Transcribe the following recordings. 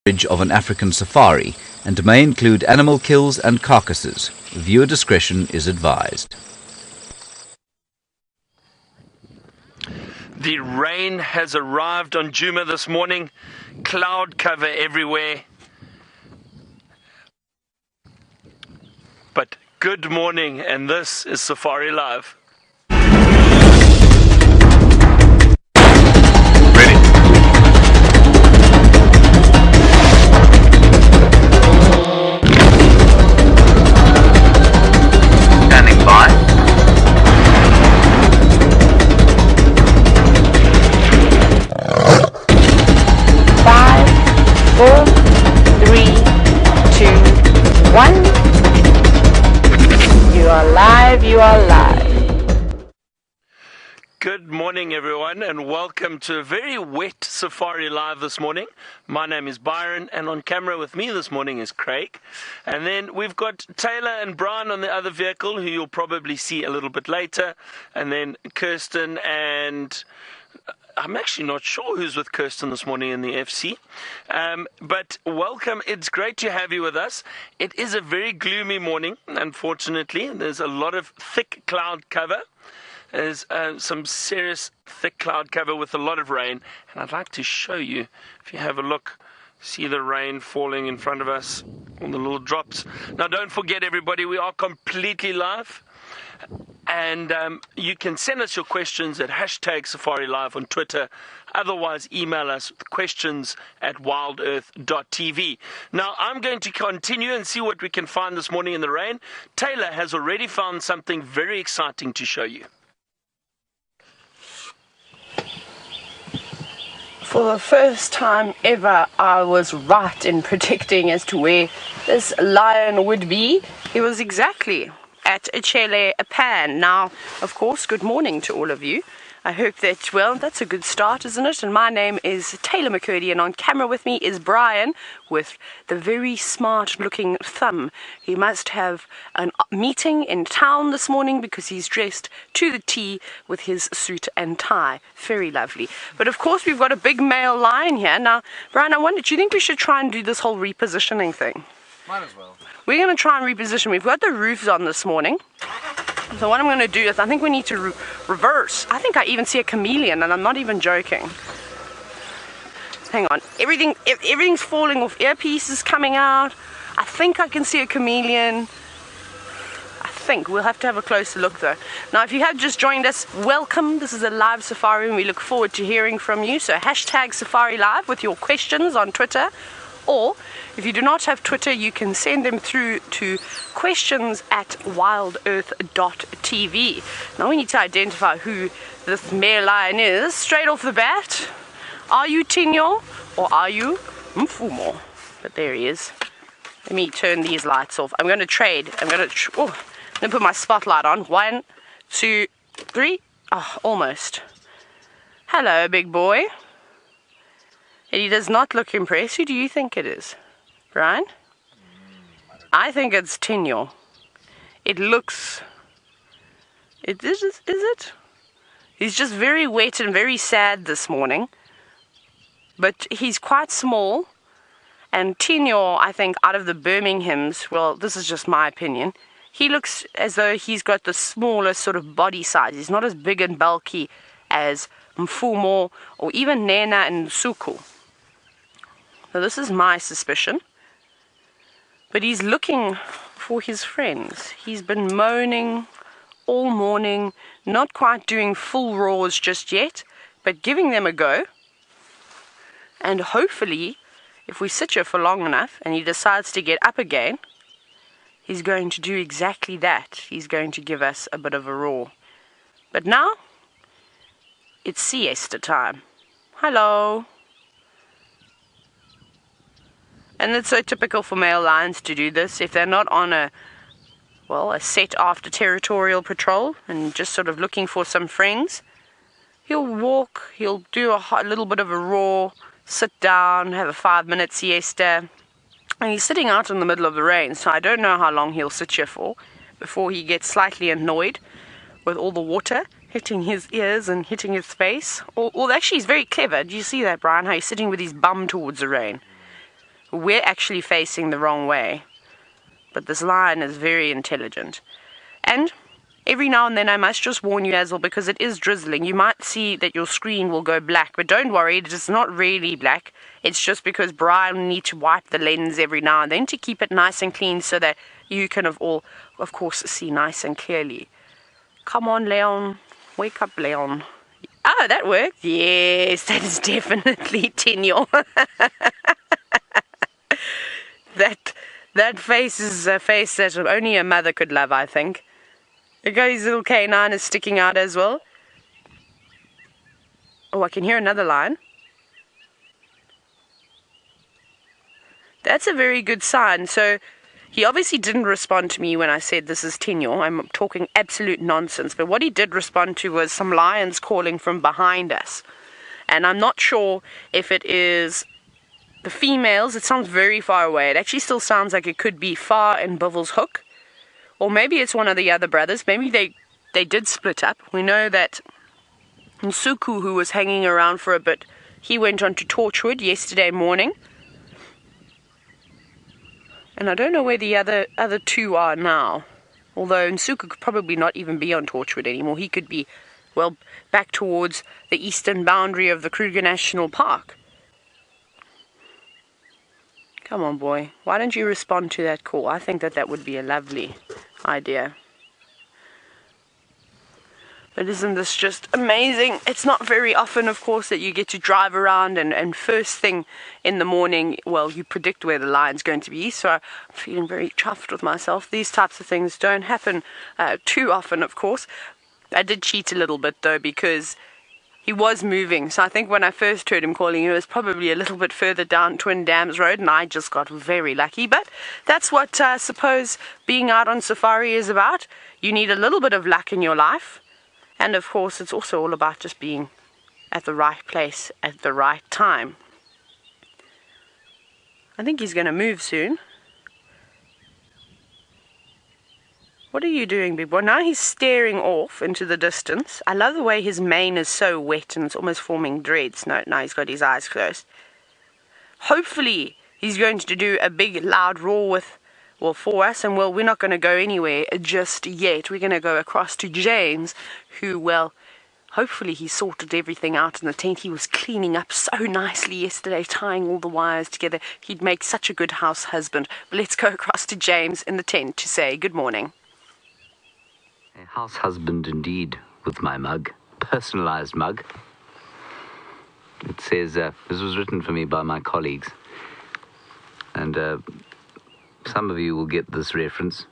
of an African safari and may include animal kills and carcasses. Viewer discretion is advised. The rain has arrived on Djuma this morning. Cloud cover everywhere. But good morning, and this is Safari Live. Standing by. 5, 4, 3, 2, 1. You are live, you are live. Good morning, everyone, and welcome to a very wet Safari Live this morning. My name is Byron, and on camera with me this morning is Craig. And then we've got Taylor and Brian on the other vehicle, who you'll probably see a little bit later. And then Kirsten and... I'm actually not sure who's with Kirsten this morning in the FC. But welcome. It's great to have you with us. It is a very gloomy morning, unfortunately. There's a lot of thick cloud cover. There's some serious thick cloud cover with a lot of rain. And I'd like to show you, if you have a look, see the rain falling in front of us, all the little drops. Now, don't forget, everybody, we are completely live. And you can send us your questions at #SafariLive on Twitter. Otherwise, email us with questions at WildEarthTV. Now, I'm going to continue and see what we can find this morning in the rain. Taylor has already found something very exciting to show you. For the first time ever, I was right in predicting as to where this lion would be. He was exactly at Chele Pan. Now, of course, good morning to all of you. I hope that, well, that's a good start, isn't it? And my name is Taylor McCurdy, and on camera with me is Brian with the very smart-looking thumb. He must have a meeting in town this morning because he's dressed to the T with his suit and tie. Very lovely. But, of course, we've got a big male lion here. Now, Brian, I wonder, do you think we should try and do this whole repositioning thing? Might as well. We're going to try and reposition. We've got the roofs on this morning. So what I'm going to do is I think we need to reverse. I think I even see a chameleon, and I'm not even joking. Hang on. Everything's falling off. Earpieces coming out. I think I can see a chameleon. I think. We'll have to have a closer look though. Now, if you have just joined us, welcome. This is a live safari and we look forward to hearing from you. So #SafariLive with your questions on Twitter. Or, if you do not have Twitter, you can send them through to questions at WildEarth.TV. Now we need to identify who this male lion is. Straight off the bat, are you Tinyo or are you Mfumo? But there he is. Let me turn these lights off. I'm going to trade. I'm going to put my spotlight on. 1, 2, 3. Oh, almost. Hello, big boy. He does not look impressed. Who do you think it is? Brian? I think it's Tinyo. It looks... Is it? He's just very wet and very sad this morning. But he's quite small. And Tinyo, I think, out of the Birminghams, well, this is just my opinion, he looks as though he's got the smallest sort of body size. He's not as big and bulky as Mfumo or even Nena and Suku. Now, this is my suspicion. But he's looking for his friends. He's been moaning all morning, not quite doing full roars just yet, but giving them a go. And hopefully, if we sit here for long enough and he decides to get up again, he's going to do exactly that. He's going to give us a bit of a roar. But now, it's siesta time. Hello. And it's so typical for male lions to do this. If they're not on a set after territorial patrol and just sort of looking for some friends, he'll walk, he'll do a little bit of a roar, sit down, have a 5-minute siesta. And he's sitting out in the middle of the rain, so I don't know how long he'll sit here for before he gets slightly annoyed with all the water hitting his ears and hitting his face. Or actually, he's very clever. Do you see that, Brian? How he's sitting with his bum towards the rain. we're actually facing the wrong way. But this lion is very intelligent. And every now and then I must just warn you, Hazel, because it is drizzling. You might see that your screen will go black, but don't worry, it is not really black. It's just because Brian needs to wipe the lens every now and then to keep it nice and clean so that you can of course, see nice and clearly. Come on, Leon. Wake up, Leon. Oh, that worked. Yes, that is definitely Tinyo. That face is a face that only a mother could love, I think. The guy's little canine is sticking out as well. Oh, I can hear another lion. That's a very good sign. So he obviously didn't respond to me when I said this is Tinyo. I'm talking absolute nonsense. But what he did respond to was some lions calling from behind us. And I'm not sure if it is the females. It sounds very far away. It actually still sounds like it could be far in Buvel's Hook. Or maybe it's one of the other brothers. Maybe they did split up. We know that Nsuku, who was hanging around for a bit, he went on to Torchwood yesterday morning. And I don't know where the other two are now. Although Nsuku could probably not even be on Torchwood anymore. He could be, well, back towards the eastern boundary of the Kruger National Park. Come on, boy. Why don't you respond to that call? I think that would be a lovely idea. But isn't this just amazing? It's not very often, of course, that you get to drive around and first thing in the morning, well, you predict where the line's going to be. So I'm feeling very chuffed with myself. These types of things don't happen too often, of course. I did cheat a little bit, though, because he was moving. So I think when I first heard him calling, he was probably a little bit further down Twin Dams Road, and I just got very lucky. But that's what I suppose being out on safari is about. You need a little bit of luck in your life. And of course, it's also all about just being at the right place at the right time. I think he's going to move soon. What are you doing, big boy? Now he's staring off into the distance. I love the way his mane is so wet and it's almost forming dreads. No, now he's got his eyes closed. Hopefully, he's going to do a big, loud roar for us. And, well, we're not going to go anywhere just yet. We're going to go across to James, who, well, hopefully he sorted everything out in the tent. He was cleaning up so nicely yesterday, tying all the wires together. He'd make such a good house husband. But let's go across to James in the tent to say good morning. A house husband indeed, with my mug, personalized mug. It says, this was written for me by my colleagues, and some of you will get this reference.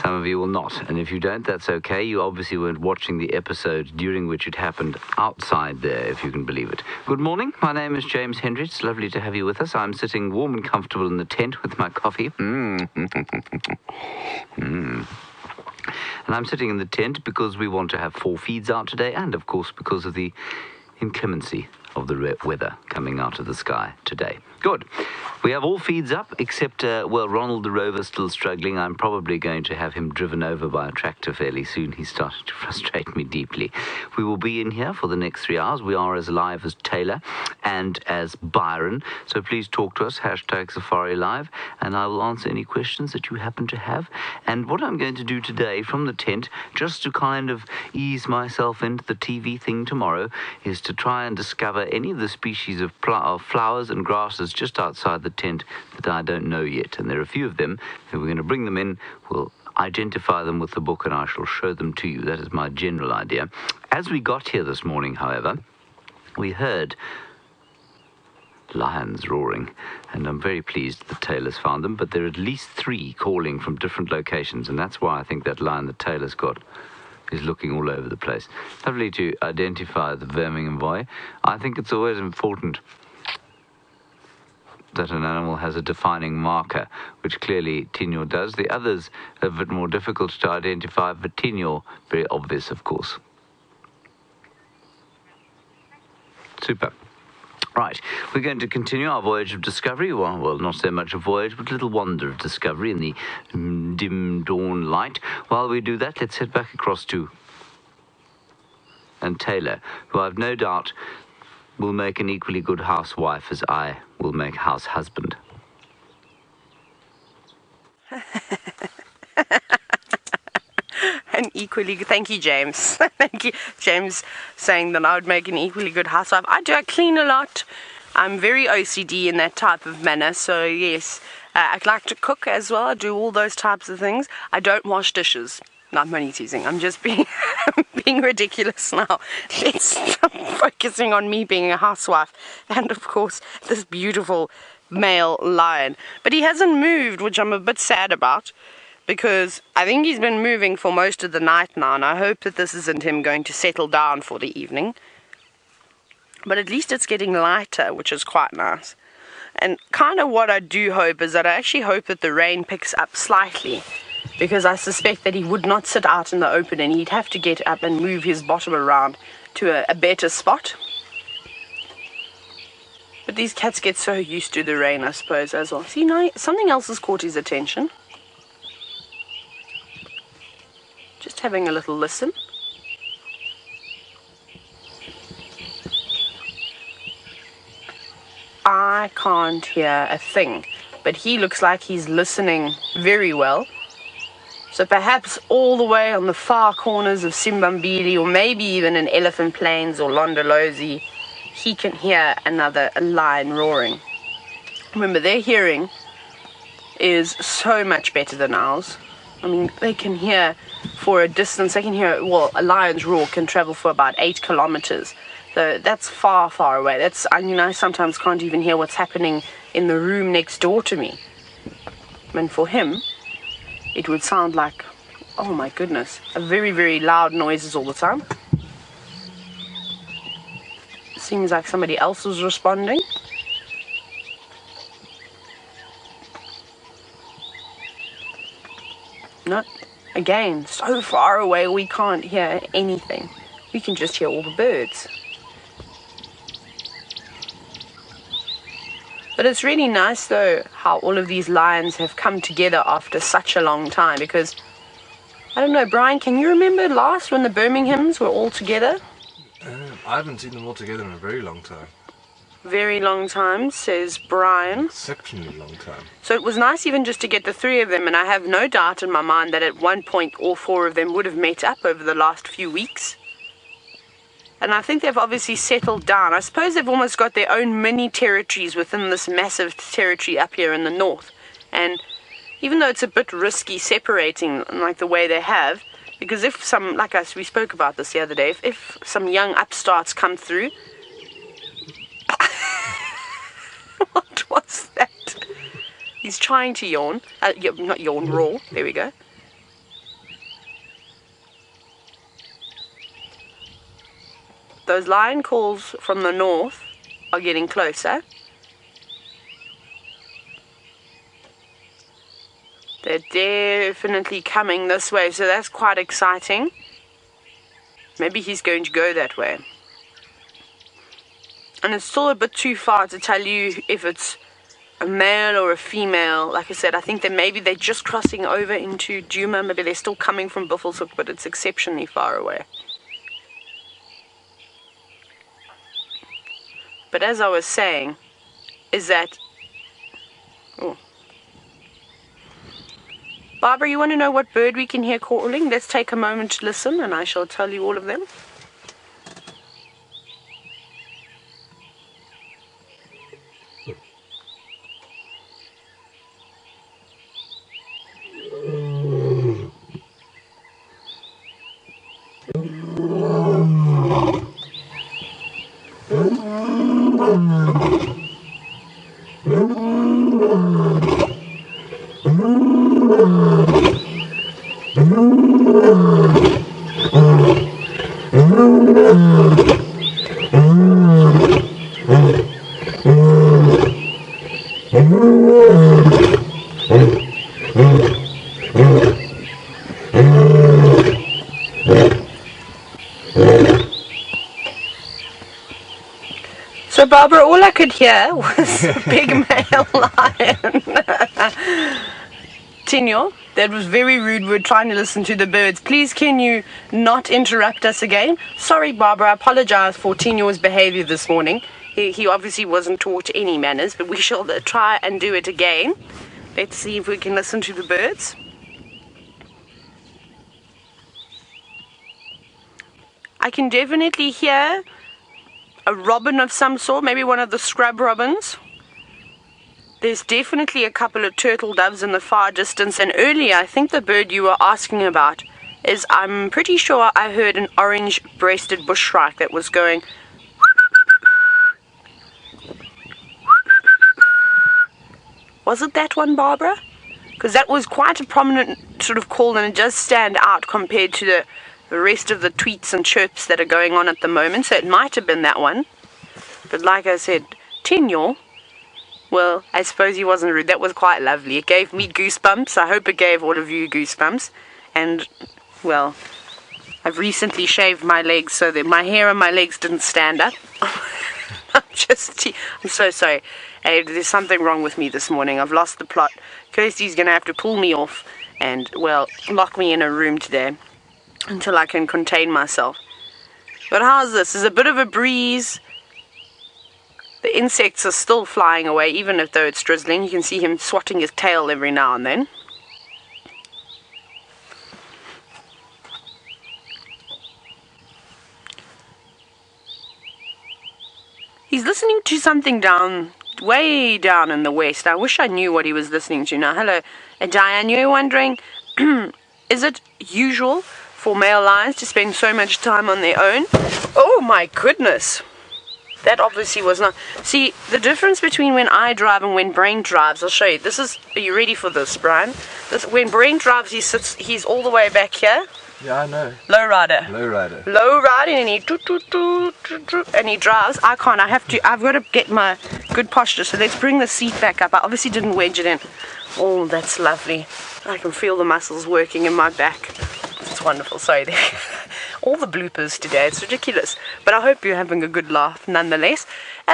Some of you will not, and if you don't, that's okay. You obviously weren't watching the episode during which it happened outside there, if you can believe it. Good morning, my name is James Hendry. It's lovely to have you with us. I'm sitting warm and comfortable in the tent with my coffee. And I'm sitting in the tent because we want to have 4 feeds out today, and of course because of the inclemency of the weather coming out of the sky today. Good. We have all feeds up except, well, Ronald the Rover still struggling. I'm probably going to have him driven over by a tractor fairly soon. He's starting to frustrate me deeply. We will be in here for the next 3 hours. We are as live as Taylor and as Byron. So please talk to us, #SafariLive, and I will answer any questions that you happen to have. And what I'm going to do today from the tent, just to kind of ease myself into the TV thing tomorrow, is to try and discover any of the species of flowers and grasses just outside the tent that I don't know yet. And there are a few of them, and we're going to bring them in. We'll identify them with the book, and I shall show them to you. That is my general idea. As we got here this morning, however, we heard lions roaring, and I'm very pleased that Taylor's found them, but there are at least 3 calling from different locations, and that's why I think that lion that Taylor's got is looking all over the place. Lovely to identify the Birmingham Boy. I think it's always important that an animal has a defining marker, which clearly Tinyo does. The others are a bit more difficult to identify, but Tinyo, very obvious, of course. Super. Right, we're going to continue our voyage of discovery. Well, not so much a voyage, but a little wander of discovery in the dim dawn light. While we do that, let's head back across to and Taylor, who I've no doubt will make an equally good housewife as I will make house husband. An equally good, thank you, James. Thank you, James, saying that I would make an equally good housewife. I clean a lot. I'm very OCD in that type of manner, so yes. I like to cook as well. I do all those types of things. I don't wash dishes. No, I'm only teasing. I'm just being being ridiculous now. Let's stop focusing on me being a housewife and, of course, this beautiful male lion. But he hasn't moved, which I'm a bit sad about, because I think he's been moving for most of the night now, and I hope that this isn't him going to settle down for the evening. But at least it's getting lighter, which is quite nice. And kind of what I do hope is that I actually hope that the rain picks up slightly, because I suspect that he would not sit out in the open and he'd have to get up and move his bottom around to a better spot. But these cats get so used to the rain, I suppose, as well. See, now something else has caught his attention. Just having a little listen. I can't hear a thing, but he looks like he's listening very well. So perhaps all the way on the far corners of Simbambili, or maybe even in Elephant Plains or Londolozi, he can hear a lion roaring. Remember, their hearing is so much better than ours. I mean, they can hear for a distance. They can hear, well, a lion's roar can travel for about 8 kilometers. So that's far, far away. That's, I mean, I sometimes can't even hear what's happening in the room next door to me. And for him, it would sound like, oh my goodness, a very, very loud noises all the time. Seems like somebody else was responding. Not, again, so far away we can't hear anything. We can just hear all the birds. But it's really nice, though, how all of these lions have come together after such a long time, because, I don't know, Brian, can you remember last when the Birminghams were all together? I haven't seen them all together in a very long time. Very long time, says Brian. Exceptionally long time. So it was nice even just to get the 3 of them, and I have no doubt in my mind that at one point all 4 of them would have met up over the last few weeks. And I think they've obviously settled down. I suppose they've almost got their own mini territories within this massive territory up here in the north. And even though it's a bit risky separating like the way they have, because if some, like we spoke about this the other day, if some young upstarts come through... What was that? He's trying to yawn. Not yawn, roar. There we go. Those lion calls from the north are getting closer. They're definitely coming this way, so that's quite exciting. Maybe he's going to go that way. And it's still a bit too far to tell you if it's a male or a female. Like I said, I think that maybe they're just crossing over into Djuma. Maybe they're still coming from Buffelshoek, but it's exceptionally far away. But as I was saying, is that... Oh. Barbara, you want to know what bird we can hear calling? Let's take a moment to listen, and I shall tell you all of them. So Barbara, all I could hear was a big male lion. Tinyo, that was very rude. We're trying to listen to the birds. Please, can you not interrupt us again? Sorry, Barbara. I apologize for Tinyo's behavior this morning. He obviously wasn't taught any manners, but we shall try and do it again. Let's see if we can listen to the birds. I can definitely hear a robin of some sort, maybe one of the scrub robins. There's definitely a couple of turtle doves in the far distance, and earlier I think the bird you were asking about is, I'm pretty sure I heard an orange-breasted bushshrike that was going. Was it that one, Barbara? Because that was quite a prominent sort of call, and it does stand out compared to the rest of the tweets and chirps that are going on at the moment, so it might have been that one. But like I said, Tinyo, well, I suppose he wasn't rude. That was quite lovely. It gave me goosebumps. I hope it gave all of you goosebumps. And, well, I've recently shaved my legs so that my hair on my legs didn't stand up. I'm so sorry. There's something wrong with me this morning. I've lost the plot. Kirsty's going to have to pull me off and, well, lock me in a room today until I can contain myself. But how's this? There's a bit of a breeze. The insects are still flying away, even if though it's drizzling. You can see him swatting his tail every now and then. He's listening to something way down in the west. I wish I knew what he was listening to. Now, hello, Diane, you're wondering, is it usual for male lions to spend so much time on their own? Oh my goodness. That obviously was not. See, the difference between when I drive and when Brain drives, I'll show you. This is, are you ready for this, Brian? When Brain drives, he's all the way back here. Yeah, I know. Low rider. Low rider. Low riding, and he drives. I can't. I've got to get my good posture. So let's bring the seat back up. I obviously didn't wedge it in. Oh, that's lovely. I can feel the muscles working in my back. It's wonderful. Sorry, all the bloopers today. It's ridiculous. But I hope you're having a good laugh nonetheless.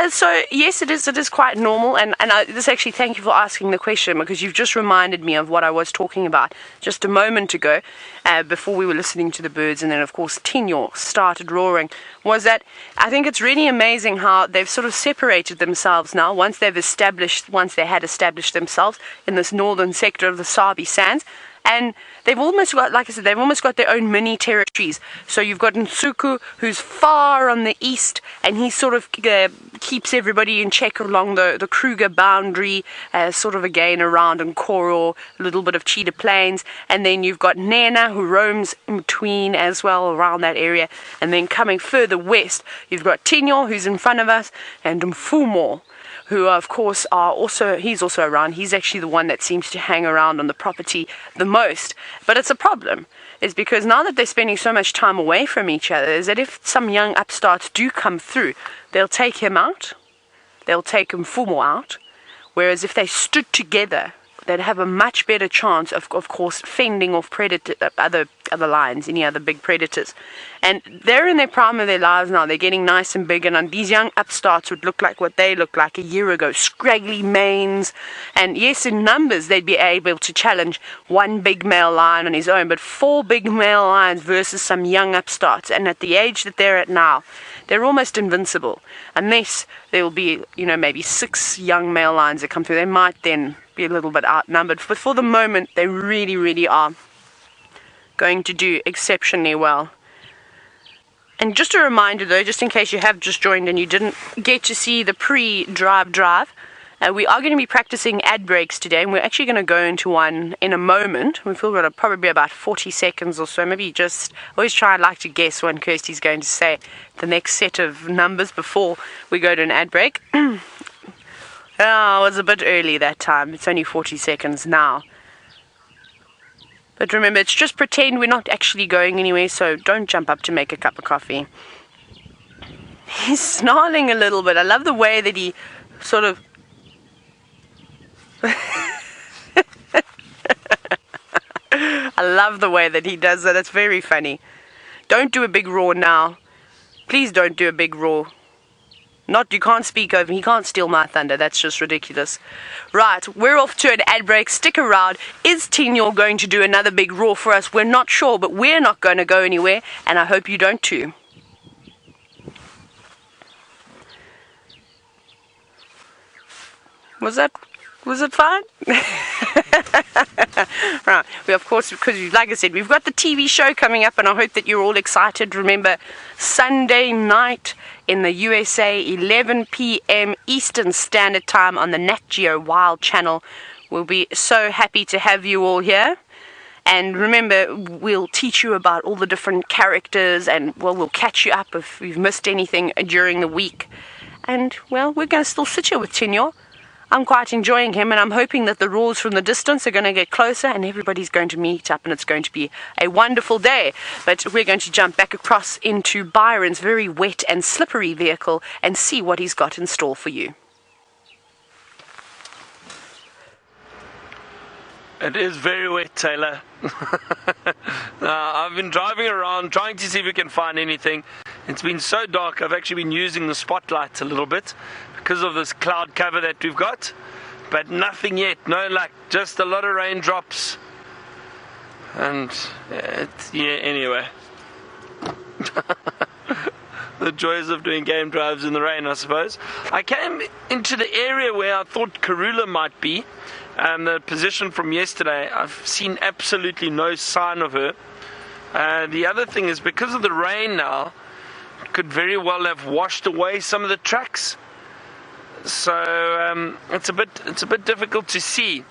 So, yes, it is quite normal. And this actually, thank you for asking the question, because you've just reminded me of what I was talking about just a moment ago before we were listening to the birds. And then, of course, Tinyo started roaring. Was that I think it's really amazing how they've sort of separated themselves now once they had established themselves in this northern sector of the Sabi Sands. And they've almost got, like I said, they've almost got their own mini territories. So you've got Nsuku, who's far on the east, and he sort of keeps everybody in check along the Kruger boundary, sort of again around Nkoro, a little bit of Cheetah Plains. And then you've got Nena, who roams in between as well around that area. And then coming further west, you've got Tinyo, who's in front of us, and Mfumo, who of course he's also around. He's actually the one that seems to hang around on the property the most. But it's a problem. It's because now that they're spending so much time away from each other, is that if some young upstarts do come through, they'll take him out, they'll take Mfumo out, whereas if they stood together, they'd have a much better chance of course, fending off other lions, any other big predators. And they're in their prime of their lives now. They're getting nice and big, and these young upstarts would look like what they looked like a year ago, scraggly manes. And yes, in numbers, they'd be able to challenge one big male lion on his own, but 4 big male lions versus some young upstarts. And at the age that they're at now, they're almost invincible. Unless there will be, maybe 6 young male lions that come through. They might then be a little bit outnumbered. But for the moment, they really, really are going to do exceptionally well. And just a reminder, though, just in case you have just joined and you didn't get to see the pre-drive, we are going to be practicing ad breaks today, and we're actually going to go into one in a moment. We feel we're going to probably be about 40 seconds or so, maybe just, always like to guess when Kirsty's going to say the next set of numbers before we go to an ad break. It was a bit early that time. It's only 40 seconds now. But remember, it's just pretend we're not actually going anywhere, so don't jump up to make a cup of coffee. He's snarling a little bit. I love the way that he sort of... I love the way that he does that. It's very funny. Don't do a big roar now. Please don't do a big roar. Not, you can't speak over him. He can't steal my thunder. That's just ridiculous. Right, we're off to an ad break. Stick around. Is Tinyo going to do another big roar for us? We're not sure, but we're not going to go anywhere, and I hope you don't too. Was it fine? Right. We, of course, because like I said, we've got the TV show coming up, and I hope that you're all excited. Remember, Sunday night in the USA, 11 p.m. Eastern Standard Time on the Nat.Geo Wild channel. We'll be so happy to have you all here. And remember, we'll teach you about all the different characters, and, well, we'll catch you up if we've missed anything during the week. And, well, we're going to still sit here with Tinyo. I'm quite enjoying him, and I'm hoping that the roars from the distance are going to get closer and everybody's going to meet up and it's going to be a wonderful day. But we're going to jump back across into Byron's very wet and slippery vehicle and see what he's got in store for you. It is very wet, Taylor. I've been driving around trying to see if we can find anything. It's been so dark, I've actually been using the spotlights a little bit because of this cloud cover that we've got, but nothing yet, no luck, just a lot of raindrops. And anyway. The joys of doing game drives in the rain, I suppose. I came into the area where I thought Karula might be. The position from yesterday, I've seen absolutely no sign of her. The other thing is, because of the rain now, it could very well have washed away some of the tracks. So it's a bit difficult to see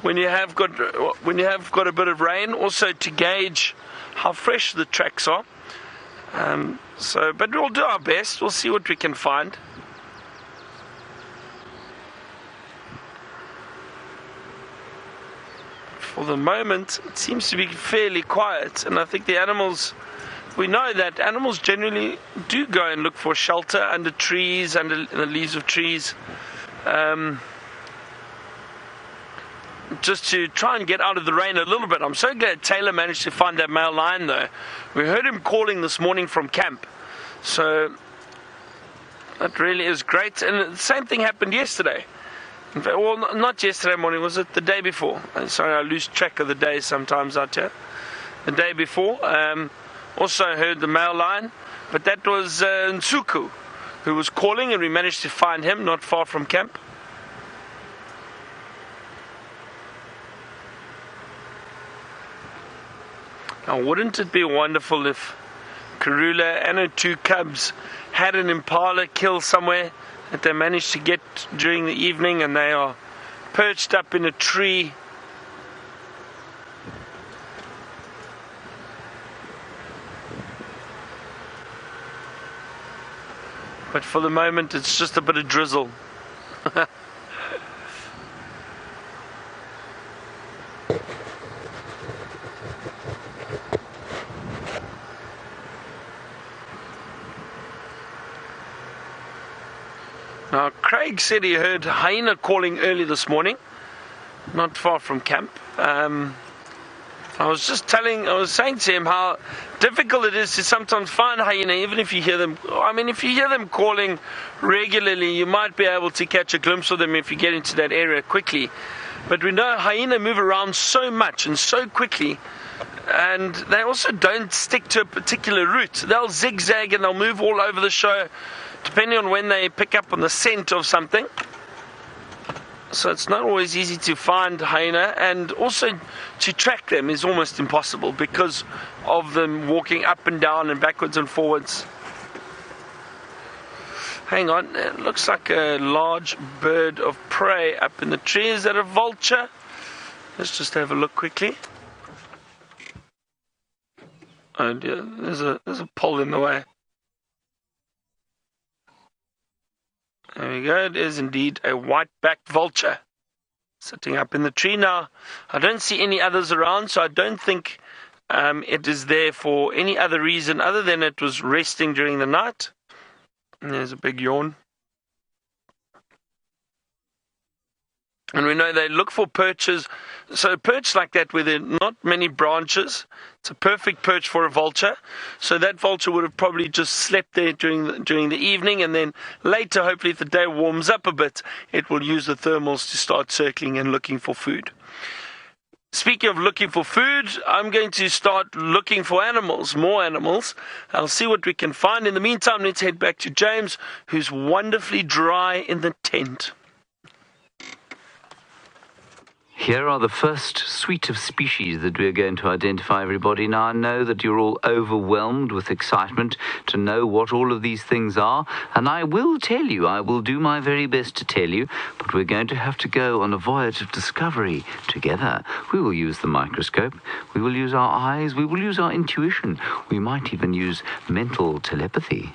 when you have got a bit of rain. Also to gauge how fresh the tracks are. But we'll do our best. We'll see what we can find. For the moment, it seems to be fairly quiet, and I think the animals, we know that animals generally do go and look for shelter under trees, under the leaves of trees, just to try and get out of the rain a little bit. I'm so glad Taylor managed to find that male lion, though. We heard him calling this morning from camp, so that really is great. And the same thing happened yesterday. In fact, well, not yesterday morning, was it the day before? Sorry, I lose track of the days sometimes out here. The day before, also heard the male lion, but that was Nsuku, who was calling, and we managed to find him not far from camp. Now, wouldn't it be wonderful if Karula and her two cubs had an impala kill somewhere that they managed to get during the evening, and they are perched up in a tree. But for the moment, it's just a bit of drizzle. Now, Craig said he heard hyena calling early this morning, not far from camp. I was saying to him how difficult it is to sometimes find hyena, even if you hear them. I mean, if you hear them calling regularly, you might be able to catch a glimpse of them if you get into that area quickly. But we know hyena move around so much and so quickly, and they also don't stick to a particular route. They'll zigzag and they'll move all over the show, depending on when they pick up on the scent of something. So it's not always easy to find hyena, and also to track them is almost impossible because of them walking up and down and backwards and forwards. Hang on, it looks like a large bird of prey up in the tree. Is that a vulture? Let's just have a look quickly. Oh dear, there's a pole in the way. There we go, it is indeed a white-backed vulture sitting up in the tree. Now, I don't see any others around, so I don't think it is there for any other reason other than it was resting during the night. And there's a big yawn. And we know they look for perches. So a perch like that where there are not many branches, it's a perfect perch for a vulture. So that vulture would have probably just slept there during the evening, and then later, hopefully if the day warms up a bit, it will use the thermals to start circling and looking for food. Speaking of looking for food, I'm going to start looking for animals, more animals. I'll see what we can find. In the meantime, let's head back to James, who's wonderfully dry in the tent. Here are the first suite of species that we're going to identify, everybody. Now, I know that you're all overwhelmed with excitement to know what all of these things are, and I will tell you, I will do my very best to tell you, but we're going to have to go on a voyage of discovery together. We will use the microscope, we will use our eyes, we will use our intuition, we might even use mental telepathy.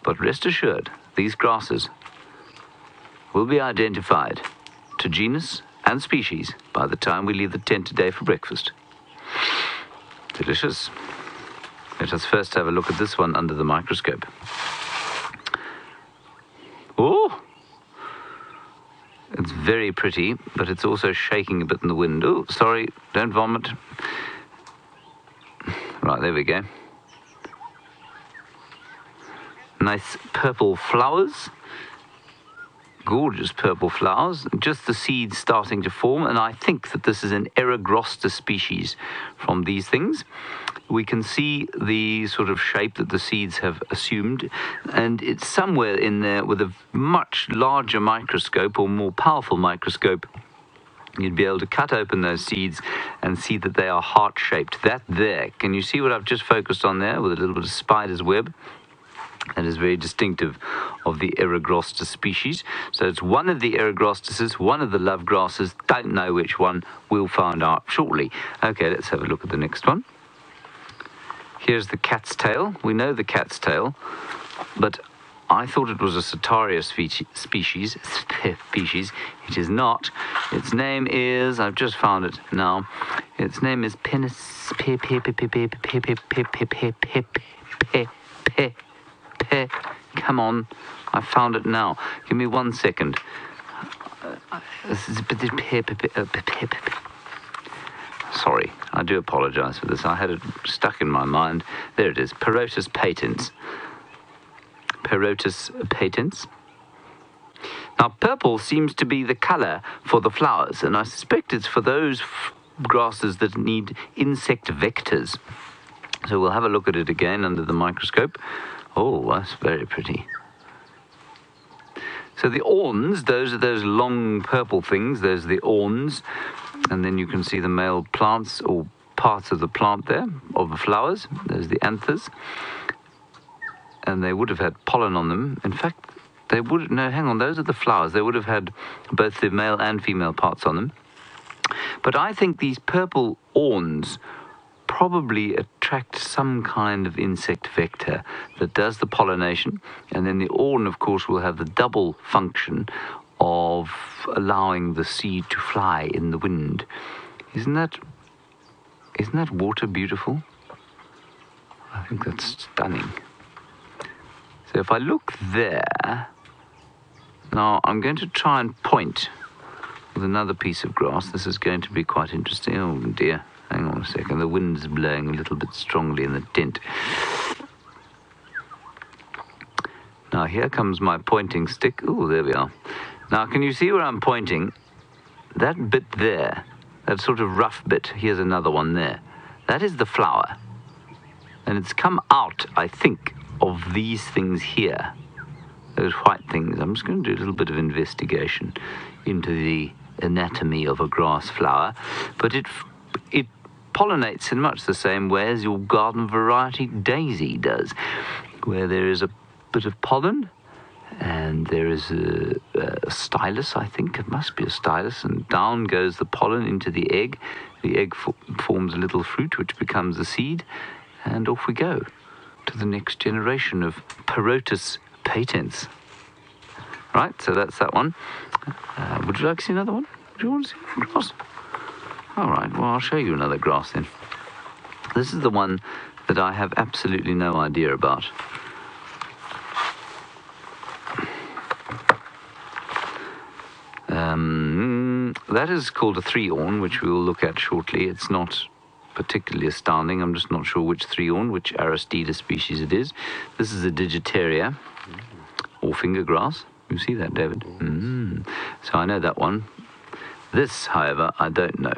But rest assured, these grasses will be identified to genus and species by the time we leave the tent today for breakfast. Delicious. Let us first have a look at this one under the microscope. Oh! It's very pretty, but it's also shaking a bit in the wind. Oh, sorry, don't vomit. Right, there we go. Nice purple flowers. Gorgeous purple flowers, just the seeds starting to form, and I think that this is an Arathusa species from these things. We can see the sort of shape that the seeds have assumed, and it's somewhere in there with a much larger microscope or more powerful microscope. You'd be able to cut open those seeds and see that they are heart-shaped. That there, can you see what I've just focused on there with a little bit of spider's web? That is very distinctive of the Arathusa species. So it's one of the Arathuses, one of the love grasses. Don't know which one. We'll find out shortly. Okay, let's have a look at the next one. Here's the cat's tail. We know the cat's tail, but I thought it was a Setaria species. It is not. Its name is, I've just found it now. Its name is Come on, I found it now. Give me 1 second. Sorry, I do apologize for this. I had it stuck in my mind. There it is, Parotus patens. Parotus patens. Now, purple seems to be the color for the flowers, and I suspect it's for those grasses that need insect vectors. So we'll have a look at it again under the microscope. Oh, that's very pretty. So the awns, those are those long purple things. Those are the awns. And then you can see the male plants or parts of the plant there, of the flowers. There's the anthers. And they would have had pollen on them. In fact, they would, no, hang on, those are the flowers. They would have had both the male and female parts on them. But I think these purple awns probably attract some kind of insect vector that does the pollination, and then the awn, of course, will have the double function of allowing the seed to fly in the wind. Isn't that water beautiful? I think that's stunning. So if I look there, now I'm going to try and point with another piece of grass. This is going to be quite interesting. Oh dear. Hang on a second, the wind's blowing a little bit strongly in the tent. Now here comes my pointing stick. Oh, there we are. Now can you see where I'm pointing? That bit there, that sort of rough bit, here's another one there. That is the flower. And it's come out, I think, of these things here. Those white things. I'm just going to do a little bit of investigation into the anatomy of a grass flower. But it pollinates in much the same way as your garden variety daisy does, where there is a bit of pollen and there is a stylus, I think it must be a stylus, and down goes the pollen into the egg. The egg forms a little fruit which becomes a seed, and off we go to the next generation of Parotus patens. Right, so that's that one. Would you like to see another one? Do you want to see a grass? All right, well, I'll show you another grass then. This is the one that I have absolutely no idea about. that is called a three-horn, which we will look at shortly. It's not particularly astounding. I'm just not sure which three-horn, which Aristida species it is. This is a Digitaria, or finger grass. You see that, David? So I know that one. This, however, I don't know.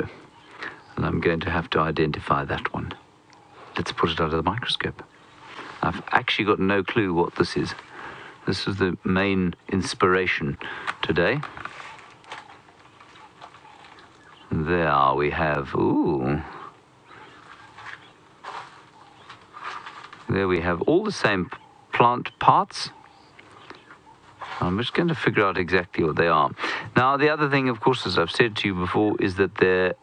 And I'm going to have to identify that one. Let's put it under the microscope. I've actually got no clue what this is. This is the main inspiration today. There we have, there we have all the same plant parts. I'm just going to figure out exactly what they are. Now, the other thing, of course, as I've said to you before, is that the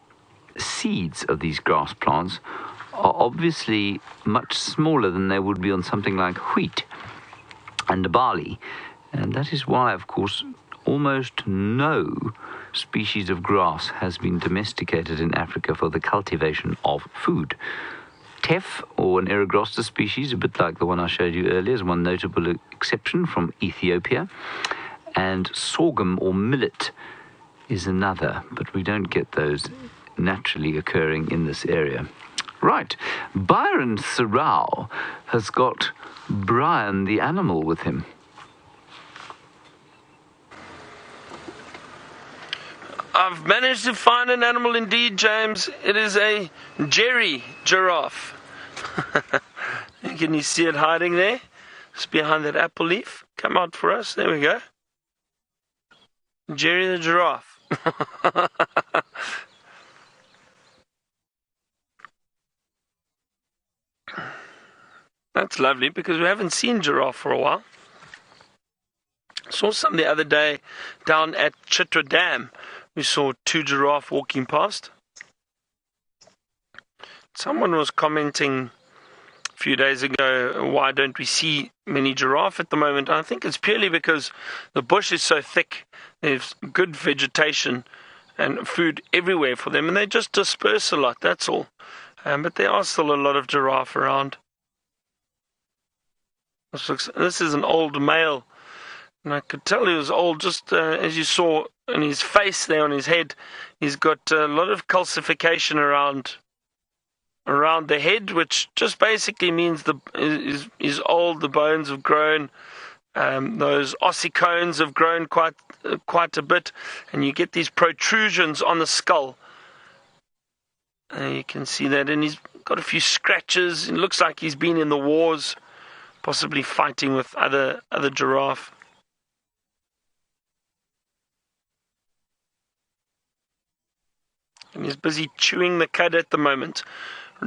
seeds of these grass plants are obviously much smaller than they would be on something like wheat and barley. And that is why, of course, almost no species of grass has been domesticated in Africa for the cultivation of food. Teff, or an Eragrosta species, a bit like the one I showed you earlier, is one notable exception from Ethiopia. And sorghum, or millet, is another, but we don't get those naturally occurring in this area. Right, Byron Sorrell has got Brian the animal with him. I've managed to find an animal indeed, James. It is a Jerry giraffe. Can you see it hiding there? It's behind that apple leaf. Come out for us. There we go. Jerry the giraffe. That's lovely because we haven't seen giraffe for a while. Saw some the other day down at Chitwa Dam. We saw 2 giraffe walking past. Someone was commenting a few days ago, why don't we see many giraffe at the moment? I think it's purely because the bush is so thick. There's good vegetation and food everywhere for them, and they just disperse a lot, that's all. But there are still a lot of giraffe around. This is an old male, and I could tell he was old just as you saw in his face there on his head. He's got a lot of calcification around the head, which just basically means is old. The bones have grown. Those ossicones have grown quite a bit, and you get these protrusions on the skull. You can see that, and he's got a few scratches. It looks like he's been in the wars, possibly fighting with other giraffe. And he's busy chewing the cud at the moment.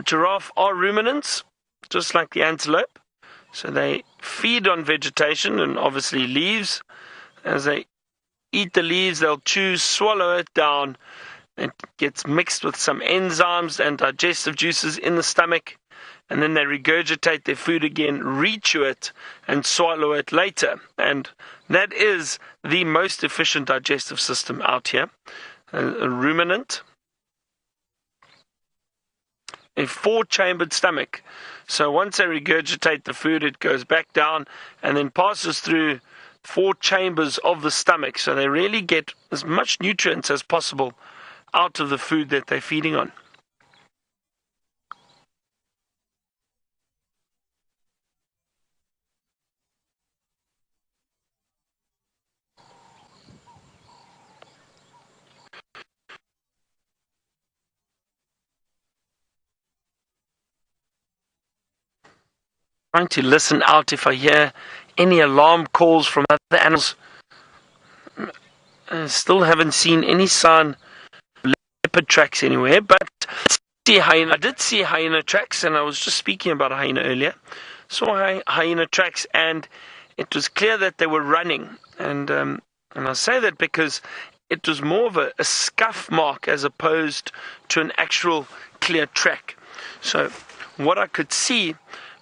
Giraffe are ruminants, just like the antelope. So they feed on vegetation and obviously leaves. As they eat the leaves, they'll chew, swallow it down. It gets mixed with some enzymes and digestive juices in the stomach. And then they regurgitate their food again, re-chew it, and swallow it later. And that is the most efficient digestive system out here. A ruminant. A 4-chambered stomach. So once they regurgitate the food, it goes back down and then passes through 4 chambers of the stomach. So they really get as much nutrients as possible out of the food that they're feeding on. Trying to listen out if I hear any alarm calls from other animals. I still haven't seen any sign of leopard tracks anywhere, but I did see hyena tracks, and I was just speaking about a hyena earlier. Saw hyena tracks, and it was clear that they were running. And I say that because it was more of a scuff mark as opposed to an actual clear track. So what I could see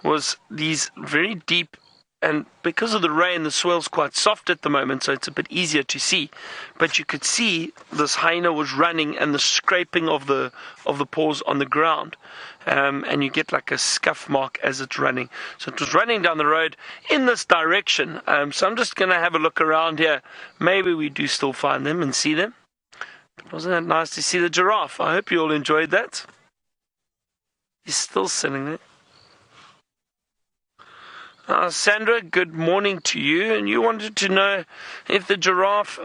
was these very deep, and because of the rain, the soil's quite soft at the moment, so it's a bit easier to see. But you could see this hyena was running, and the scraping of the paws on the ground, and you get like a scuff mark as it's running. So it was running down the road in this direction. So I'm just going to have a look around here. Maybe we do still find them and see them. Wasn't it nice to see the giraffe? I hope you all enjoyed that. He's still sitting there. Sandra, good morning to you. And you wanted to know if the giraffe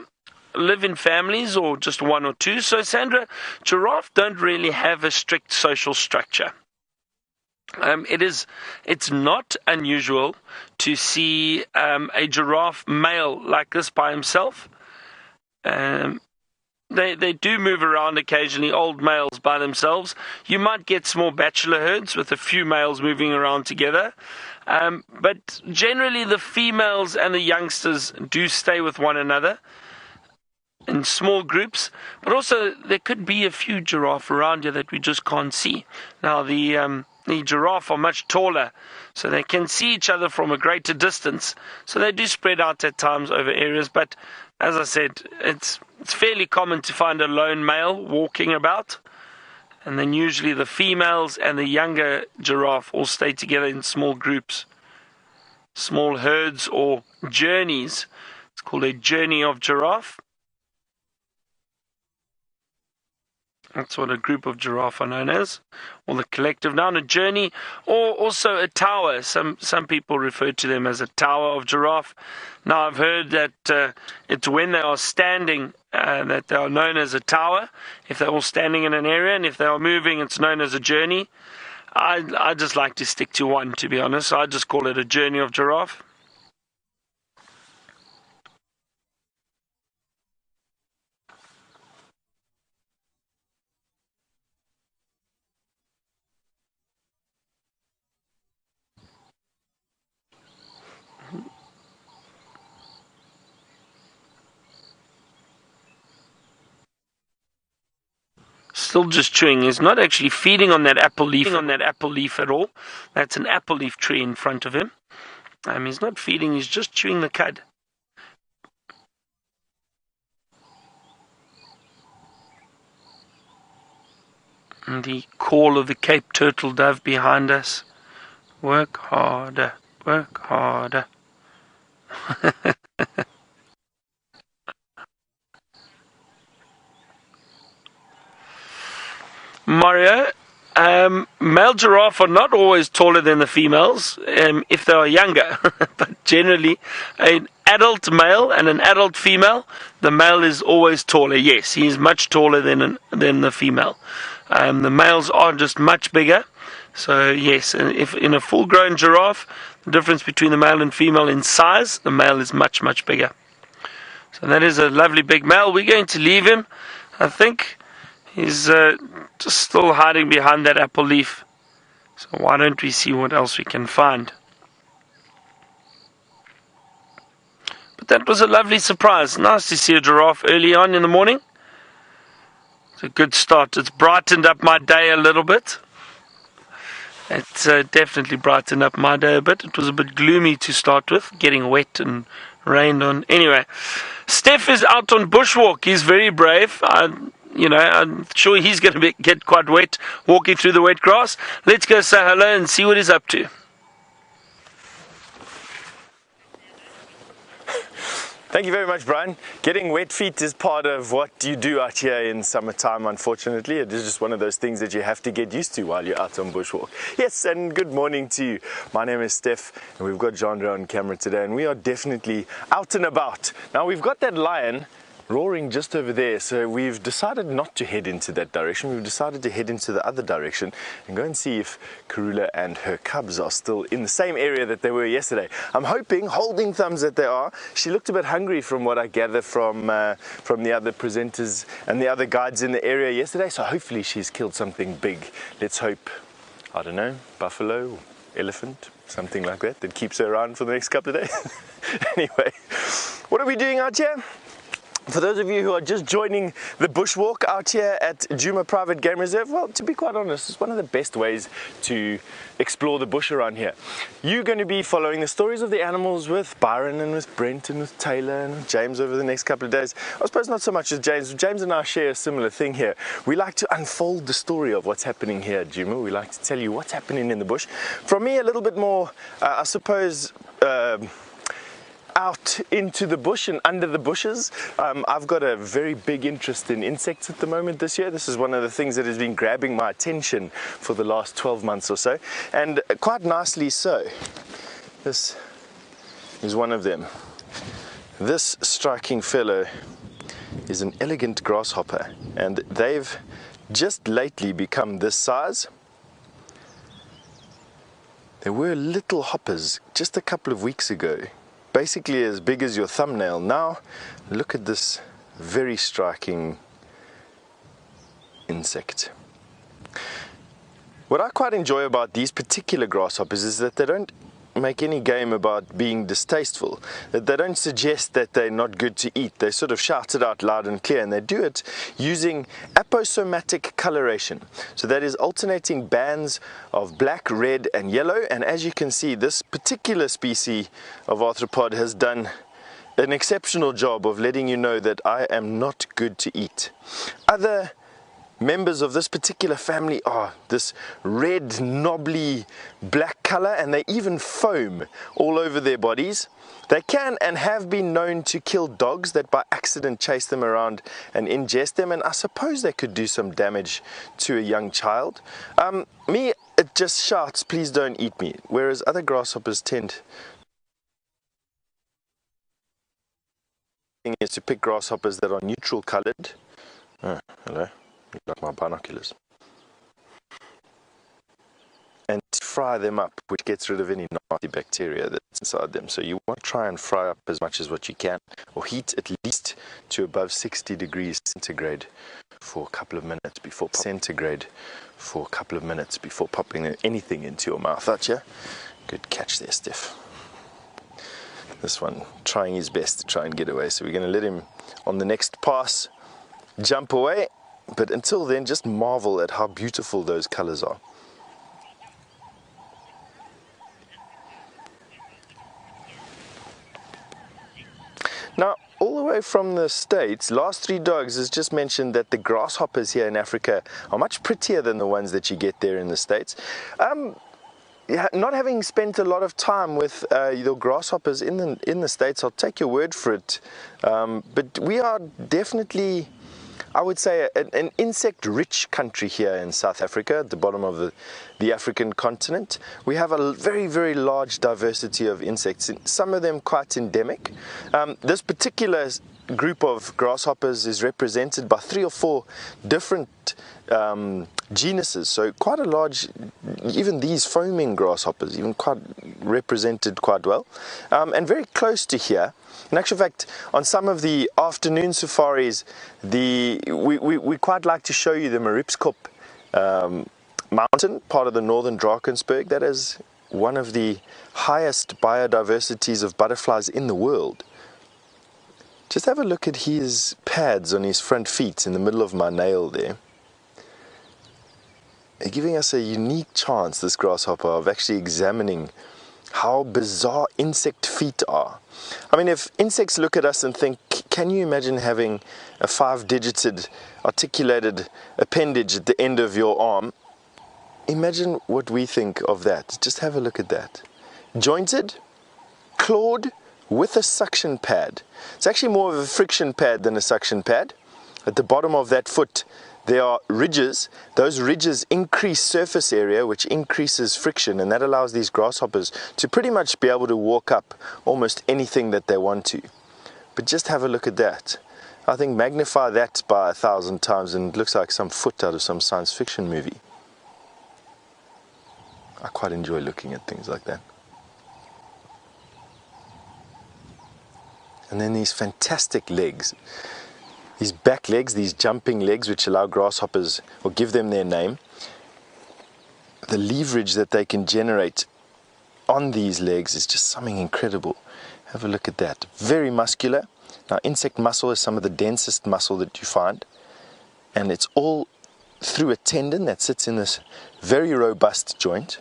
live in families or just one or two. So, Sandra, giraffe don't really have a strict social structure. It's not unusual to see a giraffe male like this by himself. They do move around occasionally, old males by themselves. You might get small bachelor herds with a few males moving around together. But generally the females and the youngsters do stay with one another in small groups. But also there could be a few giraffe around here that we just can't see. Now the giraffe are much taller, so they can see each other from a greater distance. So they do spread out at times over areas, but as I said, it's fairly common to find a lone male walking about. And then usually the females and the younger giraffe all stay together in small groups, small herds or journeys. It's called a journey of giraffe. That's what a group of giraffe are known as, or the collective noun, a journey, or also a tower. Some people refer to them as a tower of giraffe. Now I've heard that it's when they are standing that they are known as a tower, if they're all standing in an area, and if they are moving, it's known as a journey. I just like to stick to one, to be honest. I just call it a journey of giraffe. Still just chewing. He's not actually feeding on that apple leaf at all. That's an apple leaf tree in front of him. He's not feeding, he's just chewing the cud. And the call of the Cape turtle dove behind us. Work harder, work harder. Mario, male giraffe are not always taller than the females if they are younger, but generally an adult male and an adult female, the male is always taller. Yes, he is much taller than the female. The males are just much bigger. So yes, if in a full-grown giraffe, the difference between the male and female in size, the male is much, much bigger. So that is a lovely big male. We're going to leave him, I think. He's just still hiding behind that apple leaf. So why don't we see what else we can find? But that was a lovely surprise. Nice to see a giraffe early on in the morning. It's a good start. It's brightened up my day a little bit. It's definitely brightened up my day a bit. It was a bit gloomy to start with, getting wet and rained on. Anyway, Stef is out on bushwalk. He's very brave. I'm sure he's going to get quite wet walking through the wet grass. Let's go say hello and see what he's up to. Thank you very much, Brian. Getting wet feet is part of what you do out here in summertime, unfortunately. It is just one of those things that you have to get used to while you're out on bushwalk. Yes, and good morning to you. My name is Stef, and we've got Jandra on camera today, and we are definitely out and about. Now, we've got that lion roaring just over there, so we've decided not to head into that direction. We've decided to head into the other direction and go and see if Karula and her cubs are still in the same area that they were yesterday. I'm hoping, holding thumbs, that they are. She looked a bit hungry from what I gather from the other presenters and the other guides in the area yesterday, so hopefully she's killed something big. Let's hope, I don't know, buffalo, elephant, something like that keeps her around for the next couple of days. Anyway, what are we doing out here? For those of you who are just joining the bushwalk out here at Djuma Private Game Reserve, well, to be quite honest, it's one of the best ways to explore the bush around here. You're going to be following the stories of the animals with Byron and with Brent and with Taylor and with James over the next couple of days. I suppose not so much with James. James and I share a similar thing here. We like to unfold the story of what's happening here at Djuma. We like to tell you what's happening in the bush. From me, a little bit more, I suppose, out into the bush and under the bushes. I've got a very big interest in insects at the moment this year. This is one of the things that has been grabbing my attention for the last 12 months or so, and quite nicely so. This is one of them. This striking fellow is an elegant grasshopper, and they've just lately become this size. There were little hoppers just a couple of weeks ago, basically as big as your thumbnail. Now look at this very striking insect. What I quite enjoy about these particular grasshoppers is that they don't make any game about being distasteful, that they don't suggest that they're not good to eat. They sort of shout it out loud and clear, and they do it using aposomatic coloration. So that is alternating bands of black, red and yellow, and as you can see, this particular species of arthropod has done an exceptional job of letting you know that I am not good to eat. Other members of this particular family are this red, knobbly black color, and they even foam all over their bodies. They can and have been known to kill dogs that by accident chase them around and ingest them, and I suppose they could do some damage to a young child. Me, it just shouts, please don't eat me, whereas other grasshoppers tend to pick grasshoppers that are neutral colored. Oh, hello. Like my binoculars, and fry them up, which gets rid of any nasty bacteria that's inside them. So you want to try and fry up as much as what you can, or heat at least to above 60 degrees centigrade for a couple of minutes before popping anything into your mouth. Aren't you? Good catch there, Stef. This one trying his best to try and get away, so we're going to let him on the next pass jump away. But until then, just marvel at how beautiful those colors are. Now, all the way from the States, Last Three Dogs has just mentioned that the grasshoppers here in Africa are much prettier than the ones that you get there in the States. Not having spent a lot of time with the grasshoppers in the States, I'll take your word for it. But we are definitely, I would say, an insect-rich country here in South Africa, at the bottom of the African continent. We have a very, very large diversity of insects, some of them quite endemic. This particular group of grasshoppers is represented by 3 or 4 different genuses, so quite a large, even these foaming grasshoppers, even quite represented quite well, and very close to here. In actual fact, on some of the afternoon safaris, we quite like to show you the Mariepskop mountain, part of the northern Drakensberg. That is one of the highest biodiversities of butterflies in the world. Just have a look at his pads on his front feet in the middle of my nail there. They're giving us a unique chance, this grasshopper, of actually examining how bizarre insect feet are. I mean, if insects look at us and think, can you imagine having a 5-digited articulated appendage at the end of your arm? Imagine what we think of that. Just have a look at that. Jointed, clawed, with a suction pad. It's actually more of a friction pad than a suction pad. At the bottom of that foot there are ridges. Those ridges increase surface area, which increases friction, and that allows these grasshoppers to pretty much be able to walk up almost anything that they want to. But just have a look at that. I think magnify that by 1,000 times and it looks like some foot out of some science fiction movie. I quite enjoy looking at things like that. And then these fantastic legs. These back legs, these jumping legs, which allow grasshoppers, or give them their name. The leverage that they can generate on these legs is just something incredible. Have a look at that. Very muscular. Now, insect muscle is some of the densest muscle that you find. And it's all through a tendon that sits in this very robust joint.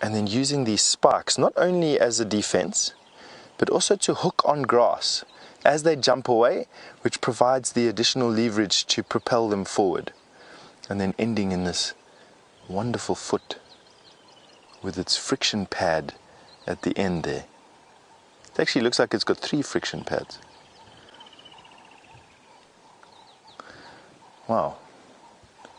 And then using these spikes, not only as a defense, but also to hook on grass as they jump away, which provides the additional leverage to propel them forward. And then ending in this wonderful foot with its friction pad at the end there. It actually looks like it's got 3 friction pads. Wow.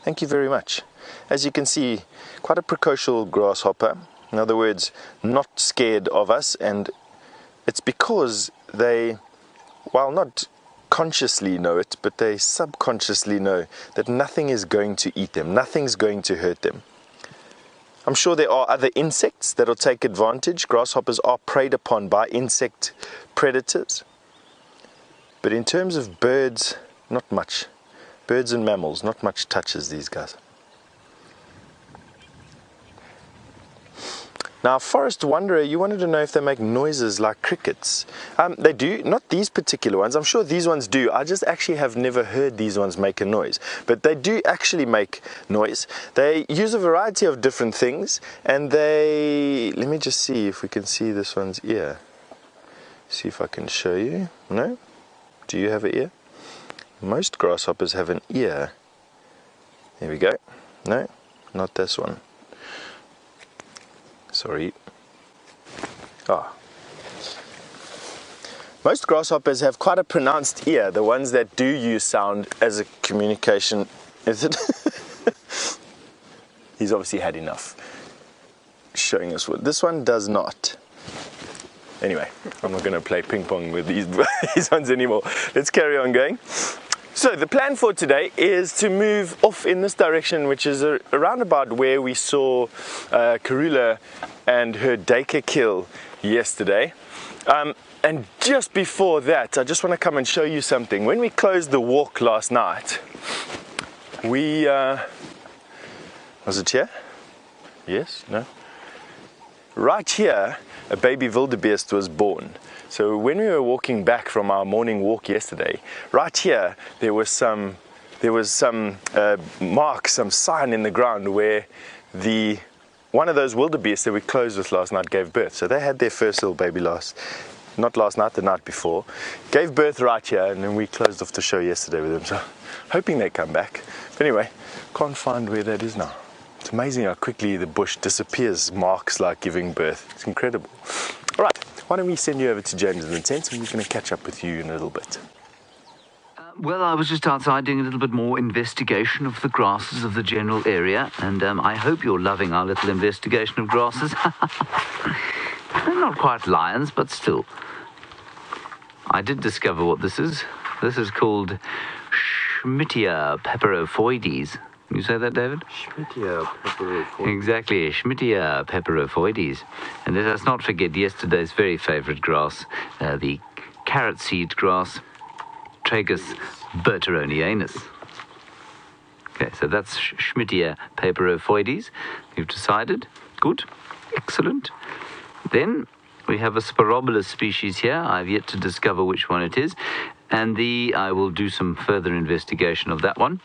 Thank you very much. As you can see, quite a precocial grasshopper. In other words, not scared of us, and it's because they, while not consciously know it, but they subconsciously know that nothing is going to eat them, nothing's going to hurt them. I'm sure there are other insects that'll take advantage. Grasshoppers are preyed upon by insect predators. But in terms of birds, not much. Birds and mammals, not much touches these guys. Now, Forest Wanderer, you wanted to know if they make noises like crickets. They do, not these particular ones. I'm sure these ones do. I just actually have never heard these ones make a noise. But they do actually make noise. They use a variety of different things, and they... Let me just see if we can see this one's ear. See if I can show you. No? Do you have an ear? Most grasshoppers have an ear. There we go. No, not this one. Sorry. Most grasshoppers have quite a pronounced ear, the ones that do use sound as a communication. Is it? He's obviously had enough showing us what this one does not. Anyway, I'm not going to play ping pong with these ones anymore. Let's carry on going. So the plan for today is to move off in this direction, which is around about where we saw Karula and her Dacre kill yesterday. And just before that, I just want to come and show you something. When we closed the walk last night, we... was it here? Yes? No? Right here, a baby wildebeest was born. So when we were walking back from our morning walk yesterday, right here there was some mark, some sign in the ground where one of those wildebeests that we closed with last night gave birth. So they had their first little baby not last night, the night before, gave birth right here, and then we closed off the show yesterday with them. So hoping they come back. But anyway, can't find where that is now. It's amazing how quickly the bush disappears, marks like giving birth. It's incredible. All right. Why don't we send you over to James in the tent, and we're going to catch up with you in a little bit. Well, I was just outside doing a little bit more investigation of the grasses of the general area, and I hope you're loving our little investigation of grasses. They're not quite lions, but still. I did discover what this is. This is called Schmittia pepperophoides. Can you say that, David? Schmittia pepperophoides. Exactly, Schmittia pepperophoides. And let us not forget yesterday's very favourite grass, the carrot seed grass, Tragus berteronianus. Okay, so that's Schmittia pepperophoides. You've decided? Good. Excellent. Then we have a Spirobolus species here. I've yet to discover which one it is. And I will do some further investigation of that one.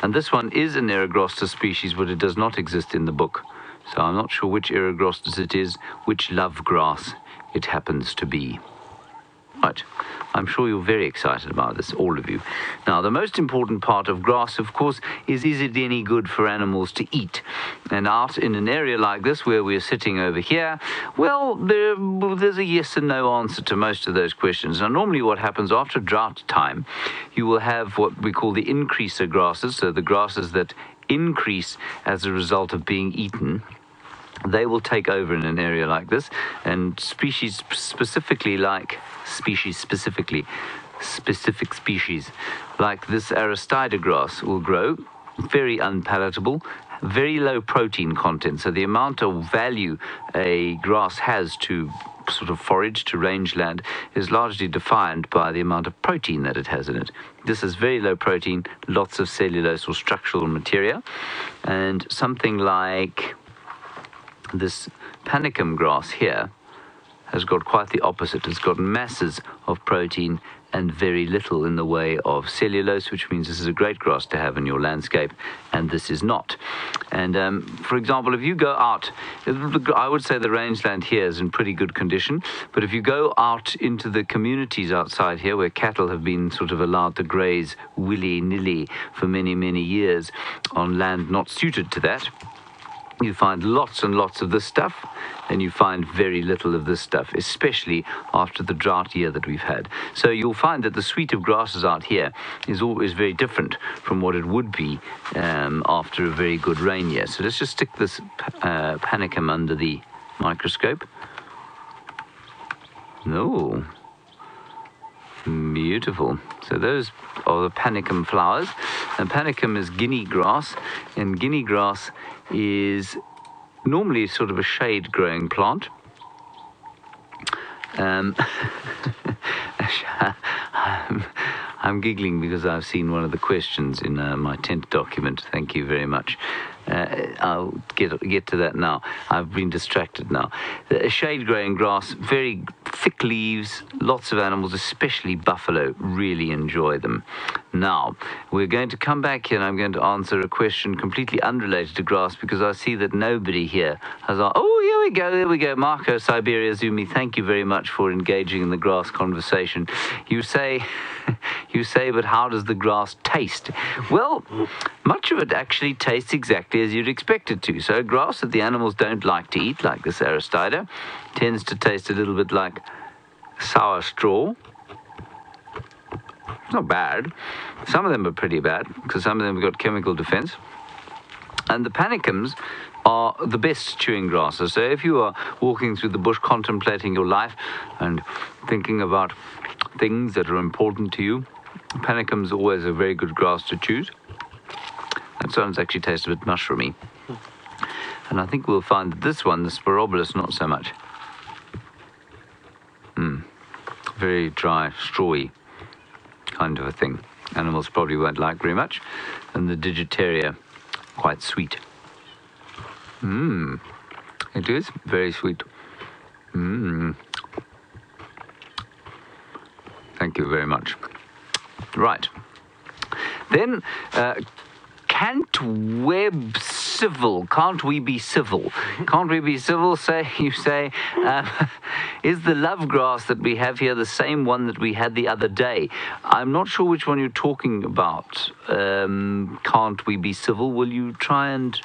And this one is an Eragrostis species, but it does not exist in the book. So I'm not sure which Eragrostis it is, which love grass it happens to be. Right, I'm sure you're very excited about this, all of you. Now, the most important part of grass, of course, is it any good for animals to eat? And out in an area like this, where we're sitting over here, well, there's a yes and no answer to most of those questions. Now, normally what happens after drought time, you will have what we call the increaser grasses, so the grasses that increase as a result of being eaten. They will take over in an area like this, and specific species like this Aristida grass will grow, very unpalatable, very low protein content. So the amount of value a grass has to sort of forage, to rangeland, is largely defined by the amount of protein that it has in it. This is very low protein, lots of cellulose or structural material, and something like this panicum grass here has got quite the opposite. It's got masses of protein and very little in the way of cellulose, which means this is a great grass to have in your landscape, and this is not. And for example, if you go out, I would say the rangeland here is in pretty good condition, but if you go out into the communities outside here where cattle have been sort of allowed to graze willy-nilly for many, many years on land not suited to that, you find lots and lots of this stuff, and you find very little of this stuff, especially after the drought year that we've had. So you'll find that the suite of grasses out here is always very different from what it would be after a very good rain year. So let's just stick this panicum under the microscope. No. Beautiful. So those are the panicum flowers, and panicum is guinea grass, and guinea grass is normally sort of a shade growing plant. I'm giggling because I've seen one of the questions in my tent document. Thank you very much. I'll get to that now. I've been distracted now. A shade growing grass, very thick leaves, lots of animals, especially buffalo, really enjoy them. Now, we're going to come back here and I'm going to answer a question completely unrelated to grass because I see that nobody here has asked. Oh, there we go. Marco Siberia Zumi, thank you very much for engaging in the grass conversation. You say, but how does the grass taste? Well, much of it actually tastes exactly as you'd expect it to. So grass that the animals don't like to eat, like this Aristida, tends to taste a little bit like sour straw. It's not bad. Some of them are pretty bad because some of them have got chemical defense. And the panicums are the best chewing grasses. So if you are walking through the bush contemplating your life and thinking about things that are important to you, panicum is always a very good grass to choose. That one's actually tastes a bit mushroomy. And I think we'll find that this one, the Spirobolus, not so much. Very dry, strawy kind of a thing. Animals probably won't like very much. And the Digitaria, quite sweet. It is very sweet. Thank you very much. Right. Then, can't we be civil? Can't we be civil? You say, is the love grass that we have here the same one that we had the other day? I'm not sure which one you're talking about. Can't we be civil? Will you try and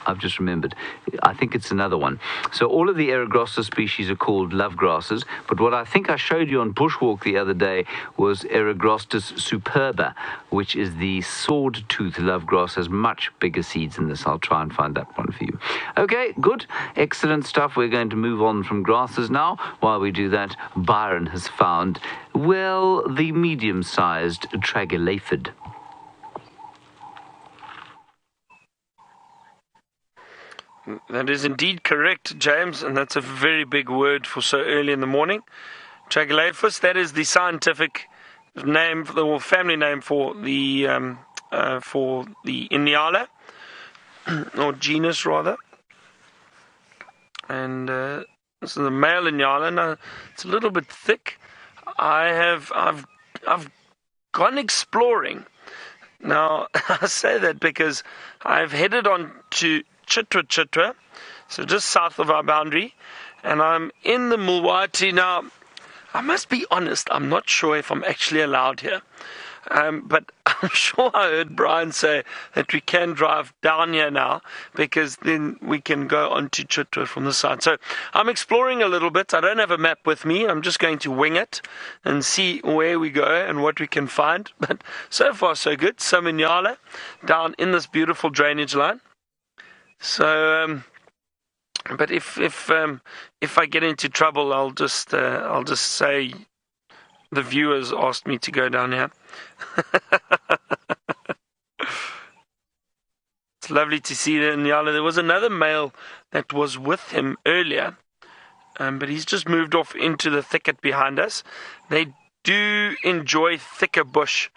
I've just remembered. I think it's another one. So all of the Eragrosta species are called love grasses, but what I think I showed you on Bushwalk the other day was Eragrostis superba, which is the sword-tooth love grass, has much bigger seeds than this. I'll try and find that one for you. Okay, good. Excellent stuff. We're going to move on from grasses now. While we do that, Byron has found, well, the medium-sized tragelaphid. That is indeed correct, James, and that's a very big word for so early in the morning. Tragelaphus, that is the scientific name, or family name for the Nyala, or genus rather. And this is the male Nyala. Now it's a little bit thick. I've gone exploring. Now I say that because I've headed on to Chitwa, so just south of our boundary, and I'm in the Mulwati. Now, I must be honest, I'm not sure if I'm actually allowed here, but I'm sure I heard Brian say that we can drive down here now, because then we can go on to Chitwa from the side. So I'm exploring a little bit. I don't have a map with me. I'm just going to wing it and see where we go and what we can find. But so far, so good. Some Nyala down in this beautiful drainage line. So, but if I get into trouble, I'll just say the viewers asked me to go down here. It's lovely to see the Nyala. There was another male that was with him earlier, but he's just moved off into the thicket behind us. They do enjoy thicker bush,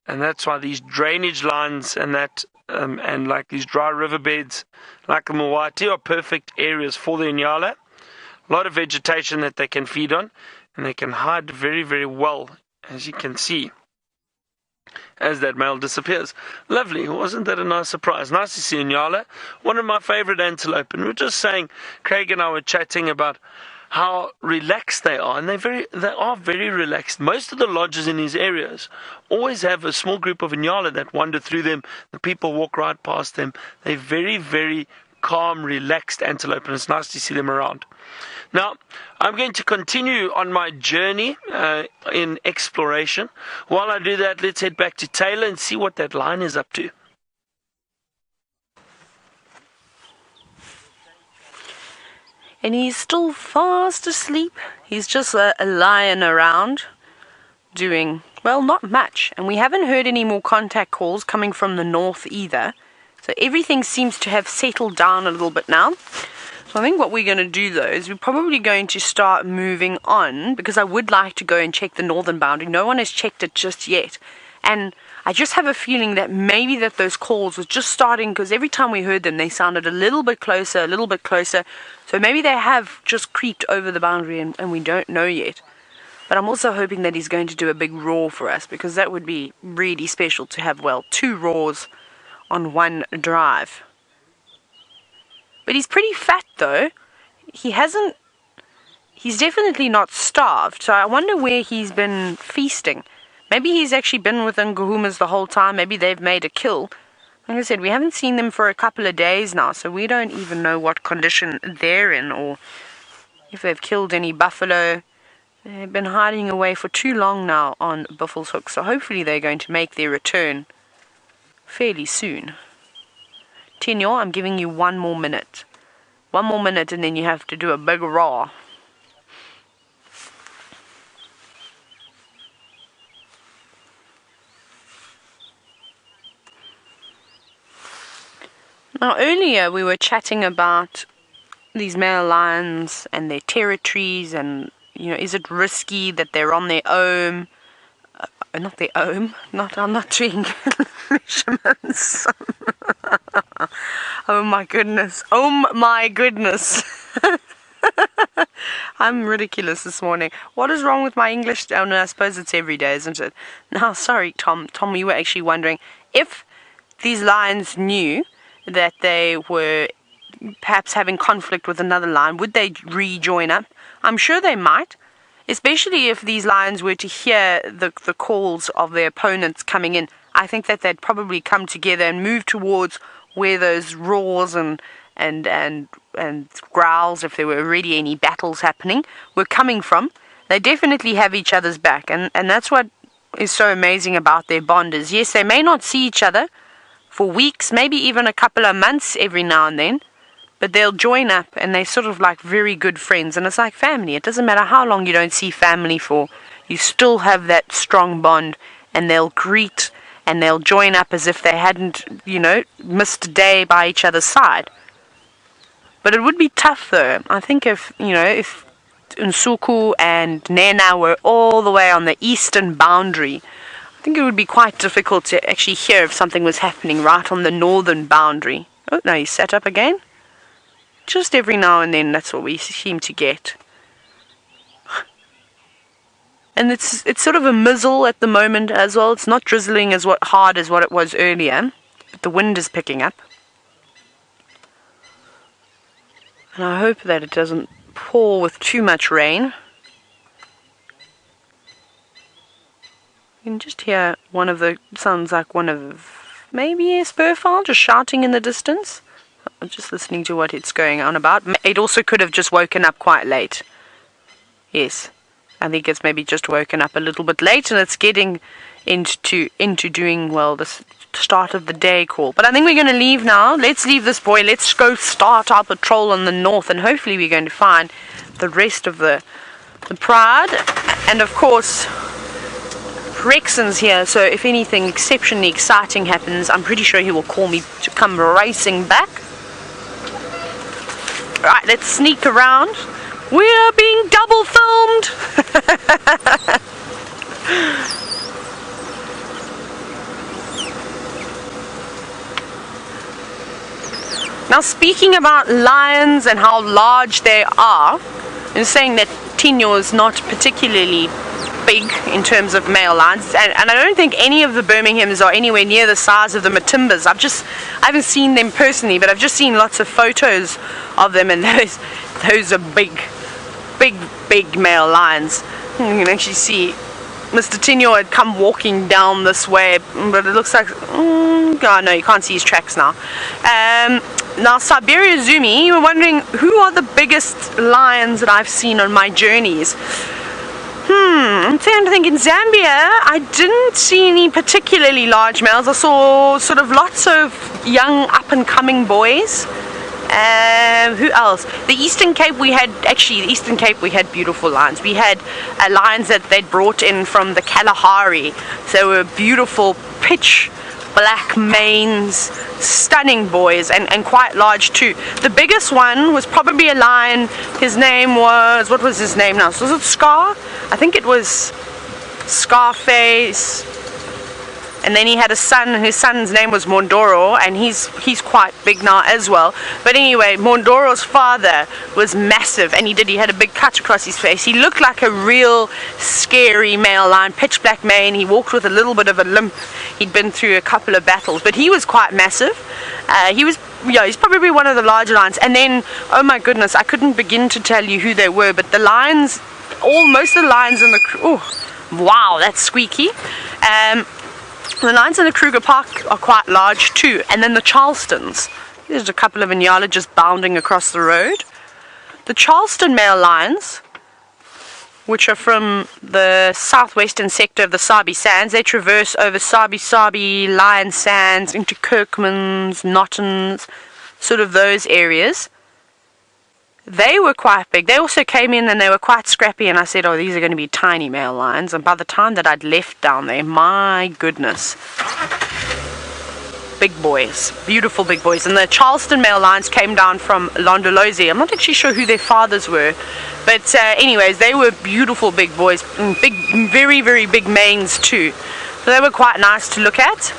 and that's why these drainage lines and that. And like these dry riverbeds, like the Mulwati, are perfect areas for the Nyala. A lot of vegetation that they can feed on, and they can hide very, very well, as you can see, as that male disappears. Lovely, wasn't that a nice surprise? Nice to see a Nyala, one of my favorite antelope. And we're just saying, Craig and I were chatting about how relaxed they are, and they are very relaxed. Most of the lodges in these areas always have a small group of Nyala that wander through them. The people walk right past them. They're very, very calm, relaxed antelope, and it's nice to see them around. Now, I'm going to continue on my journey in exploration. While I do that, let's head back to Taylor and see what that lion is up to. And he's still fast asleep. He's just lying around doing, well, not much. And we haven't heard any more contact calls coming from the north either. So everything seems to have settled down a little bit now. So I think what we're going to do, though, is we're probably going to start moving on, because I would like to go and check the northern boundary. No one has checked it just yet. And I just have a feeling that maybe that those calls were just starting, because every time we heard them, they sounded a little bit closer, a little bit closer. So maybe they have just creeped over the boundary and we don't know yet. But I'm also hoping that he's going to do a big roar for us, because that would be really special to have, well, 2 roars on one drive. But he's pretty fat, though. He's definitely not starved, so I wonder where he's been feasting. Maybe he's actually been with Nguhumas the whole time. Maybe they've made a kill. Like I said, we haven't seen them for a couple of days now, so we don't even know what condition they're in, or if they've killed any buffalo. They've been hiding away for too long now on Buffelshoek, so hopefully they're going to make their return fairly soon. Tinyo, I'm giving you 1 more minute. 1 more minute and then you have to do a big roar. Now earlier we were chatting about these male lions and their territories, and is it risky that they're on their own? Not their own. I'm not doing measurements. Oh my goodness. I'm ridiculous this morning. What is wrong with my English? Oh no, I suppose it's every day, isn't it? No, sorry, Tom. Tom, we were actually wondering if these lions knew that they were perhaps having conflict with another lion, would they rejoin up? I'm sure they might, especially if these lions were to hear the calls of their opponents coming in. I think that they'd probably come together and move towards where those roars and growls, if there were already any battles happening, were coming from. They definitely have each other's back, and that's what is so amazing about their bond is, yes, they may not see each other for weeks, maybe even a couple of months every now and then, but they'll join up and they're sort of like very good friends, and it's like family. It doesn't matter how long you don't see family for, you still have that strong bond, and they'll greet and they'll join up as if they hadn't, missed a day by each other's side. But it would be tough though. I think if Nsuku and Nena were all the way on the eastern boundary, I think it would be quite difficult to actually hear if something was happening right on the northern boundary. Oh, no, he sat up again. Just every now and then, that's what we seem to get. And it's sort of a mizzle at the moment as well. It's not drizzling as hard as what it was earlier, but the wind is picking up. And I hope that it doesn't pour with too much rain. You can just hear sounds like one of maybe a spur fowl just shouting in the distance. I'm just listening to what it's going on about. It also could have just woken up quite late. Yes, I think it's maybe just woken up a little bit late, and it's getting into doing, well, the start of the day call. But I think we're going to leave now. Let's leave this boy. Let's go start our patrol on the north, and hopefully we're going to find the rest of the pride. And of course, Rexon's here, so if anything exceptionally exciting happens, I'm pretty sure he will call me to come racing back. Right, let's sneak around. We are being double filmed. Now, speaking about lions and how large they are, and saying that Tinyo is not particularly big in terms of male lions, and I don't think any of the Birminghams are anywhere near the size of the Matimbas. I haven't seen them personally, but I've just seen lots of photos of them, and those are big. big male lions. You can actually see Mr. Tinyo had come walking down this way, but it looks like, oh no, you can't see his tracks now. Now Siberia Zumi, you were wondering who are the biggest lions that I've seen on my journeys. I'm trying to think. In Zambia, I didn't see any particularly large males. I saw sort of lots of young up-and-coming boys. Who else? The Eastern Cape we had beautiful lions. We had lions that they'd brought in from the Kalahari. So they were beautiful pitch black manes, stunning boys, and quite large too. The biggest one was probably a lion. His name was, what was his name now? Was it Scar? I think it was Scarface. And then he had a son, and his son's name was Mondoro, and he's quite big now as well. But anyway, Mondoro's father was massive, and he had a big cut across his face. He looked like a real scary male lion, pitch black mane. He walked with a little bit of a limp. He'd been through a couple of battles, but he was quite massive. He's probably one of the larger lions. And then, oh my goodness, I couldn't begin to tell you who they were, but the lions, most of the lions in the, oh, wow, that's squeaky. The lions in the Kruger Park are quite large too, and then the Charlestons. There's a couple of Nyala just bounding across the road. The Charleston male lions, which are from the southwestern sector of the Sabi Sands, they traverse over Sabi, Lion Sands, into Kirkman's, Nottens, sort of those areas. They were quite big. They also came in and they were quite scrappy, and I said, oh, these are going to be tiny male lions. And by the time that I'd left down there, my goodness, big boys, beautiful big boys. And the Charleston male lions came down from Londolozi. I'm not actually sure who their fathers were, but anyways, they were beautiful big boys, big, very, very big manes too. So they were quite nice to look at.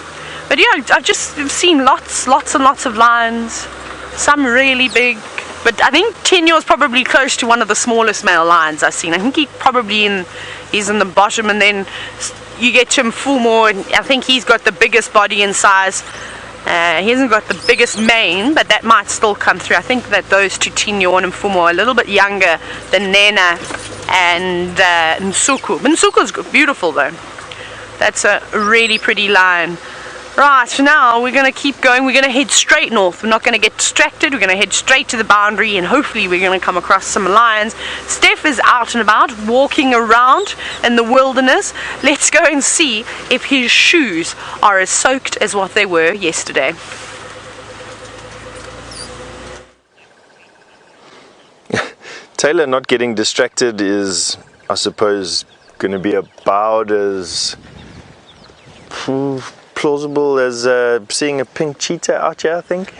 But yeah, I've just seen lots and lots of lions, some really big. But I think Tinyo is probably close to one of the smallest male lions I've seen. I think he's in the bottom, and then you get to Mfumo, and I think he's got the biggest body in size. He hasn't got the biggest mane, but that might still come through. I think that those two, Tinyo and Mfumo, are a little bit younger than Nena and Nsuku. But Nsuku's beautiful though. That's a really pretty lion. Right, so now we're going to keep going. We're going to head straight north. We're not going to get distracted. We're going to head straight to the boundary, and hopefully we're going to come across some lions. Stef is out and about, walking around in the wilderness. Let's go and see if his shoes are as soaked as what they were yesterday. Taylor not getting distracted is, I suppose, going to be about as plausible as seeing a pink cheetah out here, I think.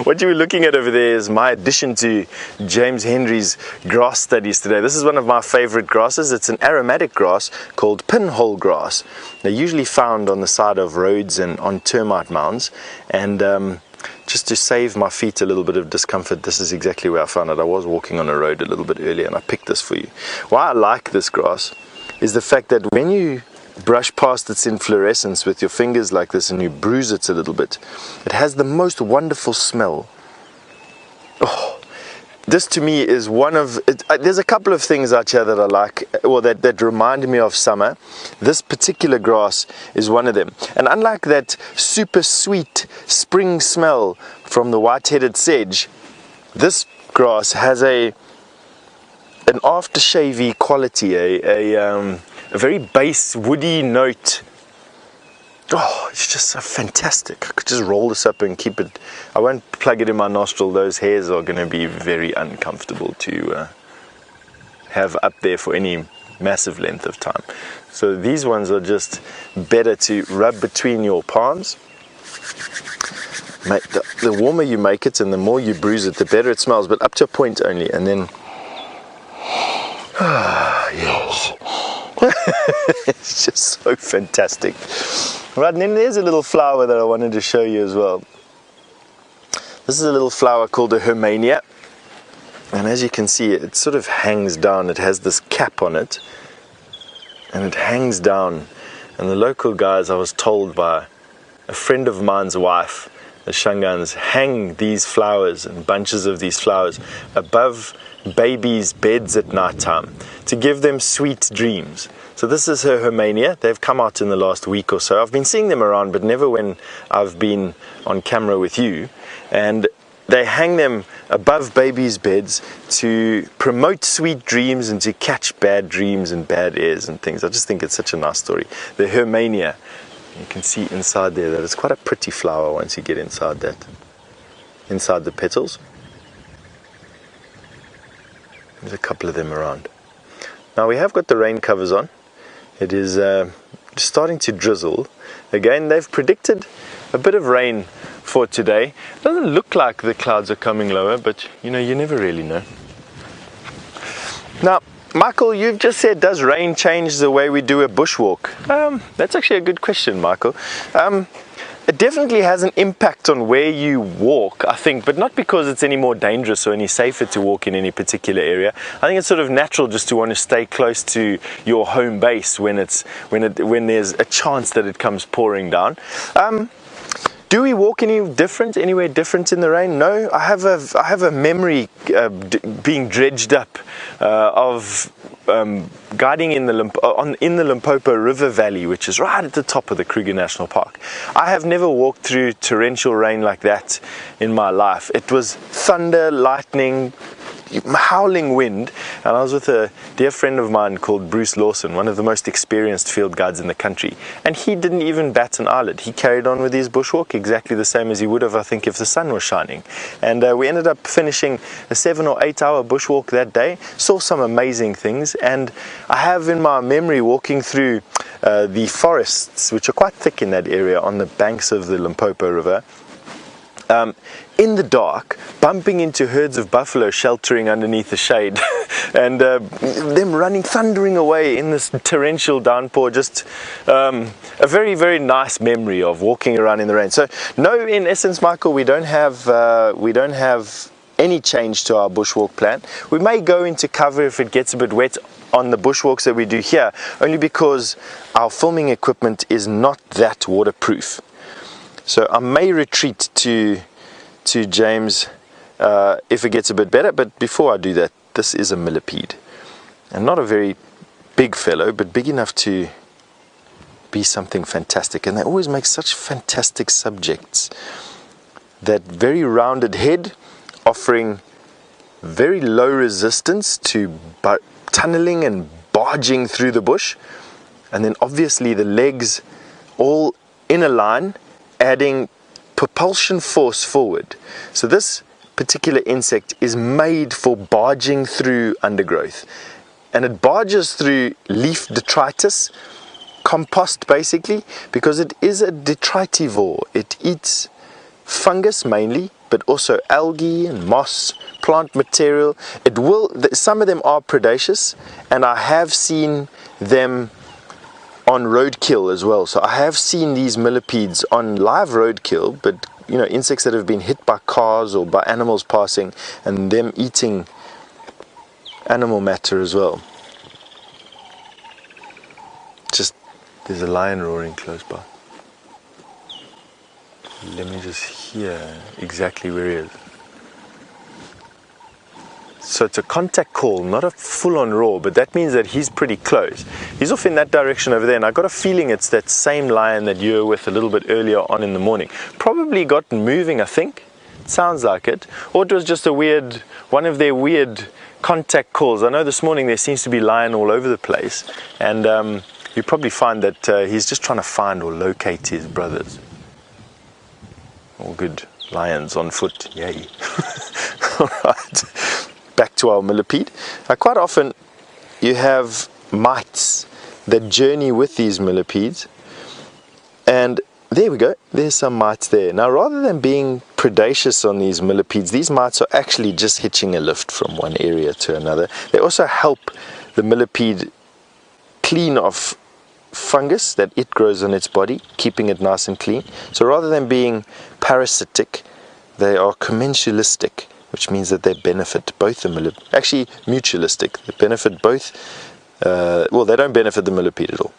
What you were looking at over there is my addition to James Henry's grass studies today. This is one of my favorite grasses. It's an aromatic grass called pinhole grass. They're usually found on the side of roads and on termite mounds. And just to save my feet a little bit of discomfort, this is exactly where I found it. I was walking on a road a little bit earlier and I picked this for you. Why I like this grass is the fact that when you brush past its inflorescence with your fingers like this and you bruise it a little bit, it has the most wonderful smell. Oh, this to me is one of it. There's a couple of things out here that I like, or that remind me of summer. This particular grass is one of them, and unlike that super sweet spring smell from the white-headed sedge, this grass has an aftershave-y quality, a very base woody note. Oh, it's just so fantastic. I could just roll this up and keep it. I won't plug it in my nostril. Those hairs are going to be very uncomfortable to have up there for any massive length of time. So these ones are just better to rub between your palms. The warmer you make it and the more you bruise it, the better it smells, but up to a point only. And then, yes. It's just so fantastic. Right, and then there's a little flower that I wanted to show you as well. This is a little flower called a Hermania, and as you can see, it sort of hangs down. It has this cap on it, and it hangs down. And the local guys, I was told by a friend of mine's wife, the Shangans, hang these flowers and bunches of these flowers above babies' beds at night time to give them sweet dreams. So this is her Hermania. They've come out in the last week or so. I've been seeing them around, but never when I've been on camera with you. And they hang them above babies' beds to promote sweet dreams and to catch bad dreams and bad airs and things. I just think it's such a nice story. The Hermania. You can see inside there that it's quite a pretty flower once you get inside that. Inside the petals. There's a couple of them around. Now we have got the rain covers on. It is starting to drizzle. Again, they've predicted a bit of rain for today. It doesn't look like the clouds are coming lower, but you know, you never really know. Now, Michael, you've just said, does rain change the way we do a bushwalk? That's actually a good question, Michael. It definitely has an impact on where you walk, I think, but not because it's any more dangerous or any safer to walk in any particular area. I think it's sort of natural just to want to stay close to your home base when there's a chance that it comes pouring down. Do we walk anywhere different in the rain? No, I have a memory being dredged up of guiding in the Limpopo River Valley, which is right at the top of the Kruger National Park. I have never walked through torrential rain like that in my life. It was thunder, lightning, howling wind, and I was with a dear friend of mine called Bruce Lawson, one of the most experienced field guides in the country, and he didn't even bat an eyelid. He carried on with his bushwalk exactly the same as he would have, I think, if the sun was shining. And we ended up finishing a 7 or 8 hour bushwalk that day, saw some amazing things, and I have in my memory walking through the forests, which are quite thick in that area on the banks of the Limpopo River, in the dark, bumping into herds of buffalo sheltering underneath the shade and them running, thundering away in this torrential downpour. Just a very, very nice memory of walking around in the rain. So no, in essence, Michael, we don't have any change to our bushwalk plan. We may go into cover if it gets a bit wet on the bushwalks that we do here, only because our filming equipment is not that waterproof. So I may retreat to James if it gets a bit better, but before I do that, this is a millipede, and not a very big fellow, but big enough to be something fantastic. And they always make such fantastic subjects. That very rounded head, offering very low resistance to tunneling and barging through the bush, and then obviously the legs all in a line, adding propulsion force forward. So this particular insect is made for barging through undergrowth, and it barges through leaf detritus, compost basically, because it is a detritivore. It eats fungus mainly, but also algae and moss, plant material. Some of them are predaceous, and I have seen them on roadkill as well. So I have seen these millipedes on live roadkill, but you know, insects that have been hit by cars or by animals passing, and them eating animal matter as well. Just, there's a lion roaring close by. Let me just hear exactly where he is. So it's a contact call, not a full-on roar, but that means that he's pretty close. He's off in that direction over there, and I got a feeling it's that same lion that you were with a little bit earlier on in the morning. Probably got moving, I think. Sounds like it. Or it was just one of their weird contact calls. I know this morning there seems to be lion all over the place, and you probably find that he's just trying to find or locate his brothers. All good. Lions on foot. Yay. All right. Back to our millipede. Quite often you have mites that journey with these millipedes, and there we go, there's some mites there. Now, rather than being predaceous on these millipedes, these mites are actually just hitching a lift from one area to another. They also help the millipede clean off fungus that it grows on its body, keeping it nice and clean. So rather than being parasitic, they are commensalistic, which means that they benefit both the millipede. Actually, mutualistic. They benefit both. Well, they don't benefit the millipede at all.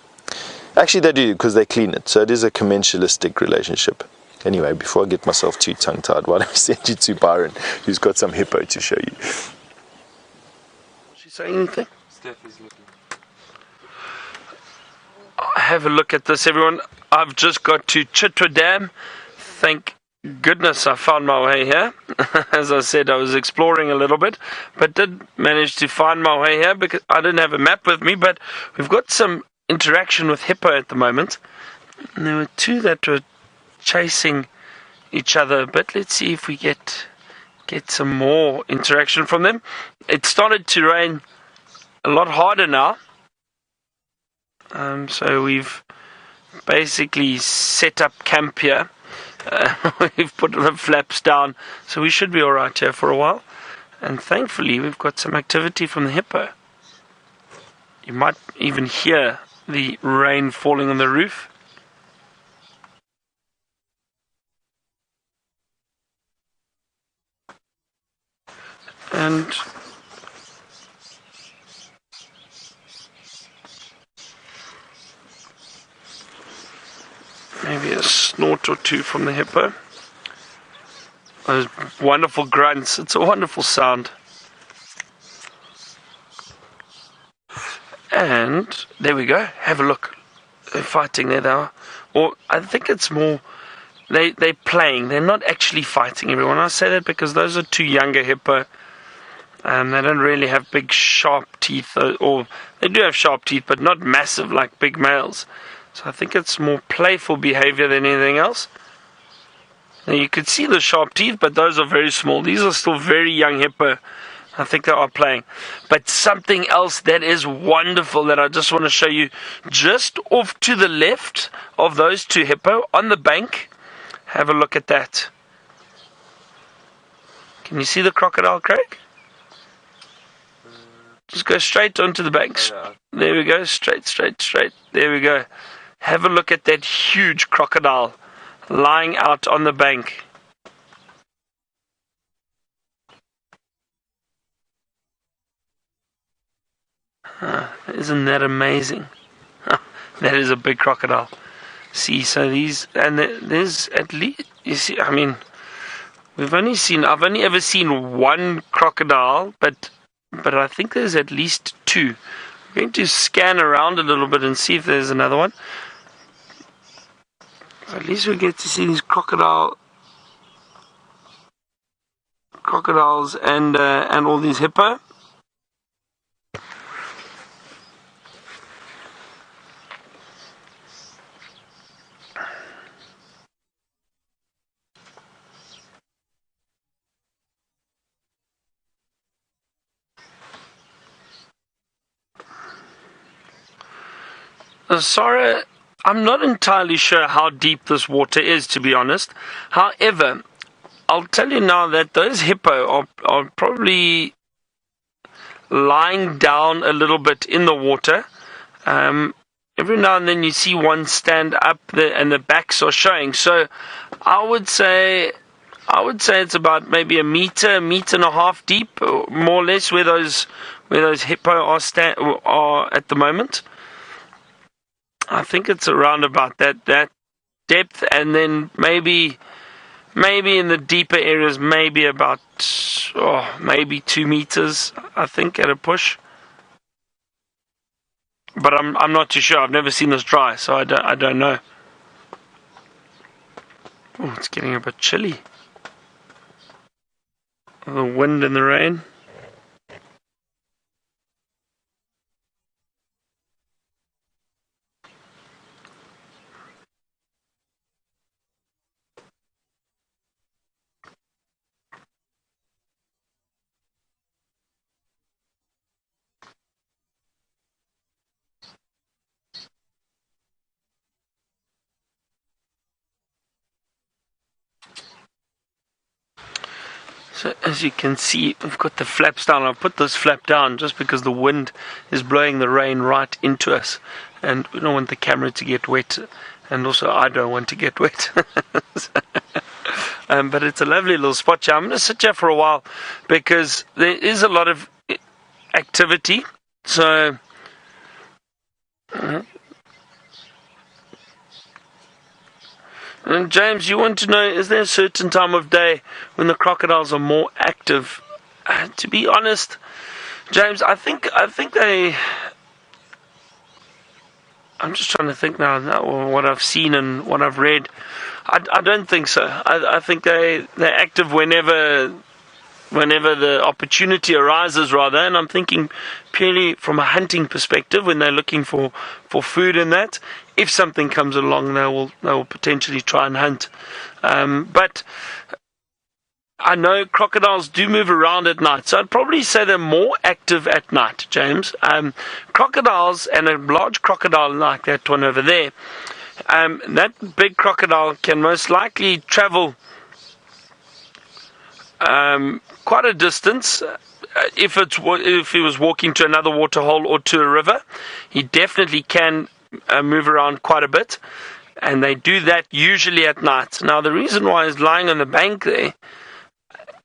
Actually, they do, because they clean it. So it is a commensalistic relationship. Anyway, before I get myself too tongue-tied, why don't we send you to Byron, who's got some hippo to show you. She saying anything? Stef is looking. Have a look at this, everyone. I've just got to Chitwa Dam. Thank goodness I found my way here. As I said, I was exploring a little bit, but did manage to find my way here because I didn't have a map with me. But we've got some interaction with Hippo at the moment. And there were two that were chasing each other a bit. Let's see if we get some more interaction from them. It started to rain a lot harder now. So we've basically set up camp here. We've put the flaps down, so we should be alright here for a while. And thankfully we've got some activity from the hippo. You might even hear the rain falling on the roof. And maybe a snort or two from the hippo. Those wonderful grunts. It's a wonderful sound. And there we go. Have a look. They're fighting there now. Or I think it's more they're playing. They're not actually fighting, everyone. I say that because those are two younger hippo. And they don't really have big sharp teeth, or they do have sharp teeth, but not massive like big males. So I think it's more playful behavior than anything else. Now you could see the sharp teeth, but those are very small. These are still very young hippo. I think they are playing. But something else that is wonderful that I just want to show you, just off to the left of those two hippo on the bank. Have a look at that. Can you see the crocodile, Craig? Just go straight onto the banks. There we go. Straight. There we go. Have a look at that huge crocodile lying out on the bank. Isn't that amazing? That is a big crocodile. See, so these, and there's at least, you see, I mean, I've only ever seen one crocodile, but I think there's at least two. I'm going to scan around a little bit and see if there's another one. So at least we get to see these crocodiles and all these hippo. Sorry, I'm not entirely sure how deep this water is, to be honest. However, I'll tell you now that those hippo are probably lying down a little bit in the water. Every now and then you see one stand up and the backs are showing. So I would say it's about maybe a meter and a half deep, more or less, where those hippo are at the moment. I think it's around about that depth, and then maybe in the deeper areas, maybe about maybe 2 meters, I think, at a push. But I'm not too sure. I've never seen this dry, so I don't know. Oh, it's getting a bit chilly. The wind and the rain. So as you can see, we've got the flaps down. I've put this flap down just because the wind is blowing the rain right into us, and we don't want the camera to get wet, and also I don't want to get wet. But it's a lovely little spot here. I'm going to sit here for a while because there is a lot of activity. So and James, you want to know, is there a certain time of day when the crocodiles are more active? To be honest, James, I think they. I'm just trying to think now what I've seen and what I've read. I don't think so. I think they're active whenever the opportunity arises, rather. And I'm thinking purely from a hunting perspective, when they're looking for food and that. If something comes along, they will potentially try and hunt. But I know crocodiles do move around at night, so I'd probably say they're more active at night, James. Crocodiles, and a large crocodile like that one over there, that big crocodile can most likely travel quite a distance. If he was walking to another waterhole or to a river, he definitely can move around quite a bit, and they do that usually at night. Now, the reason why he's lying on the bank there,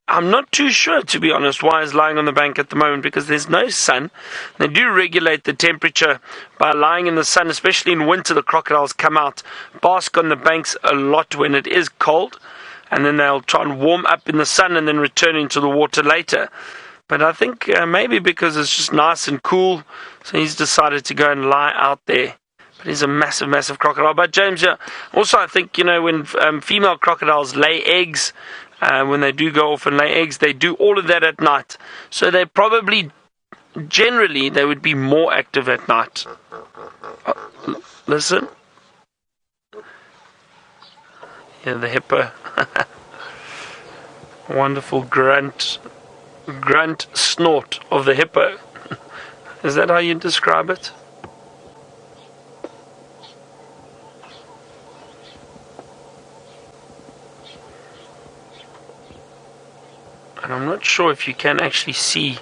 I'm not too sure, to be honest, why he's lying on the bank at the moment, because there's no sun. They do regulate the temperature by lying in the sun, especially in winter. The crocodiles come out, bask on the banks a lot when it is cold, and then they'll try and warm up in the sun and then return into the water later. But I think maybe because it's just nice and cool, so he's decided to go and lie out there. But he's a massive, massive crocodile. But James, also I think, when female crocodiles lay eggs, when they do go off and lay eggs, they do all of that at night. So they probably, generally, they would be more active at night. Listen. Yeah, the hippo. Wonderful grunt snort of the hippo. Is that how you describe it? And I'm not sure if you can actually see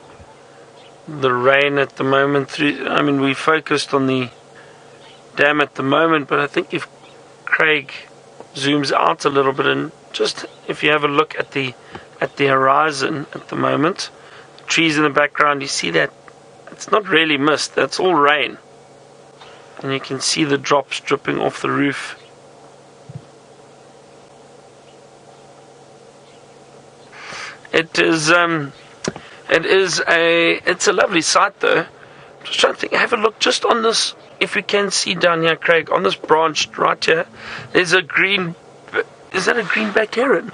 the rain at the moment. We focused on the dam at the moment, but I think if Craig zooms out a little bit, and just if you have a look at the horizon at the moment, trees in the background, you see that it's not really mist, that's all rain, and you can see the drops dripping off the roof. It's a lovely sight though. Just trying to think, have a look just on this, if you can see down here, Craig, on this branch right here, there's a green, is that a greenback heron?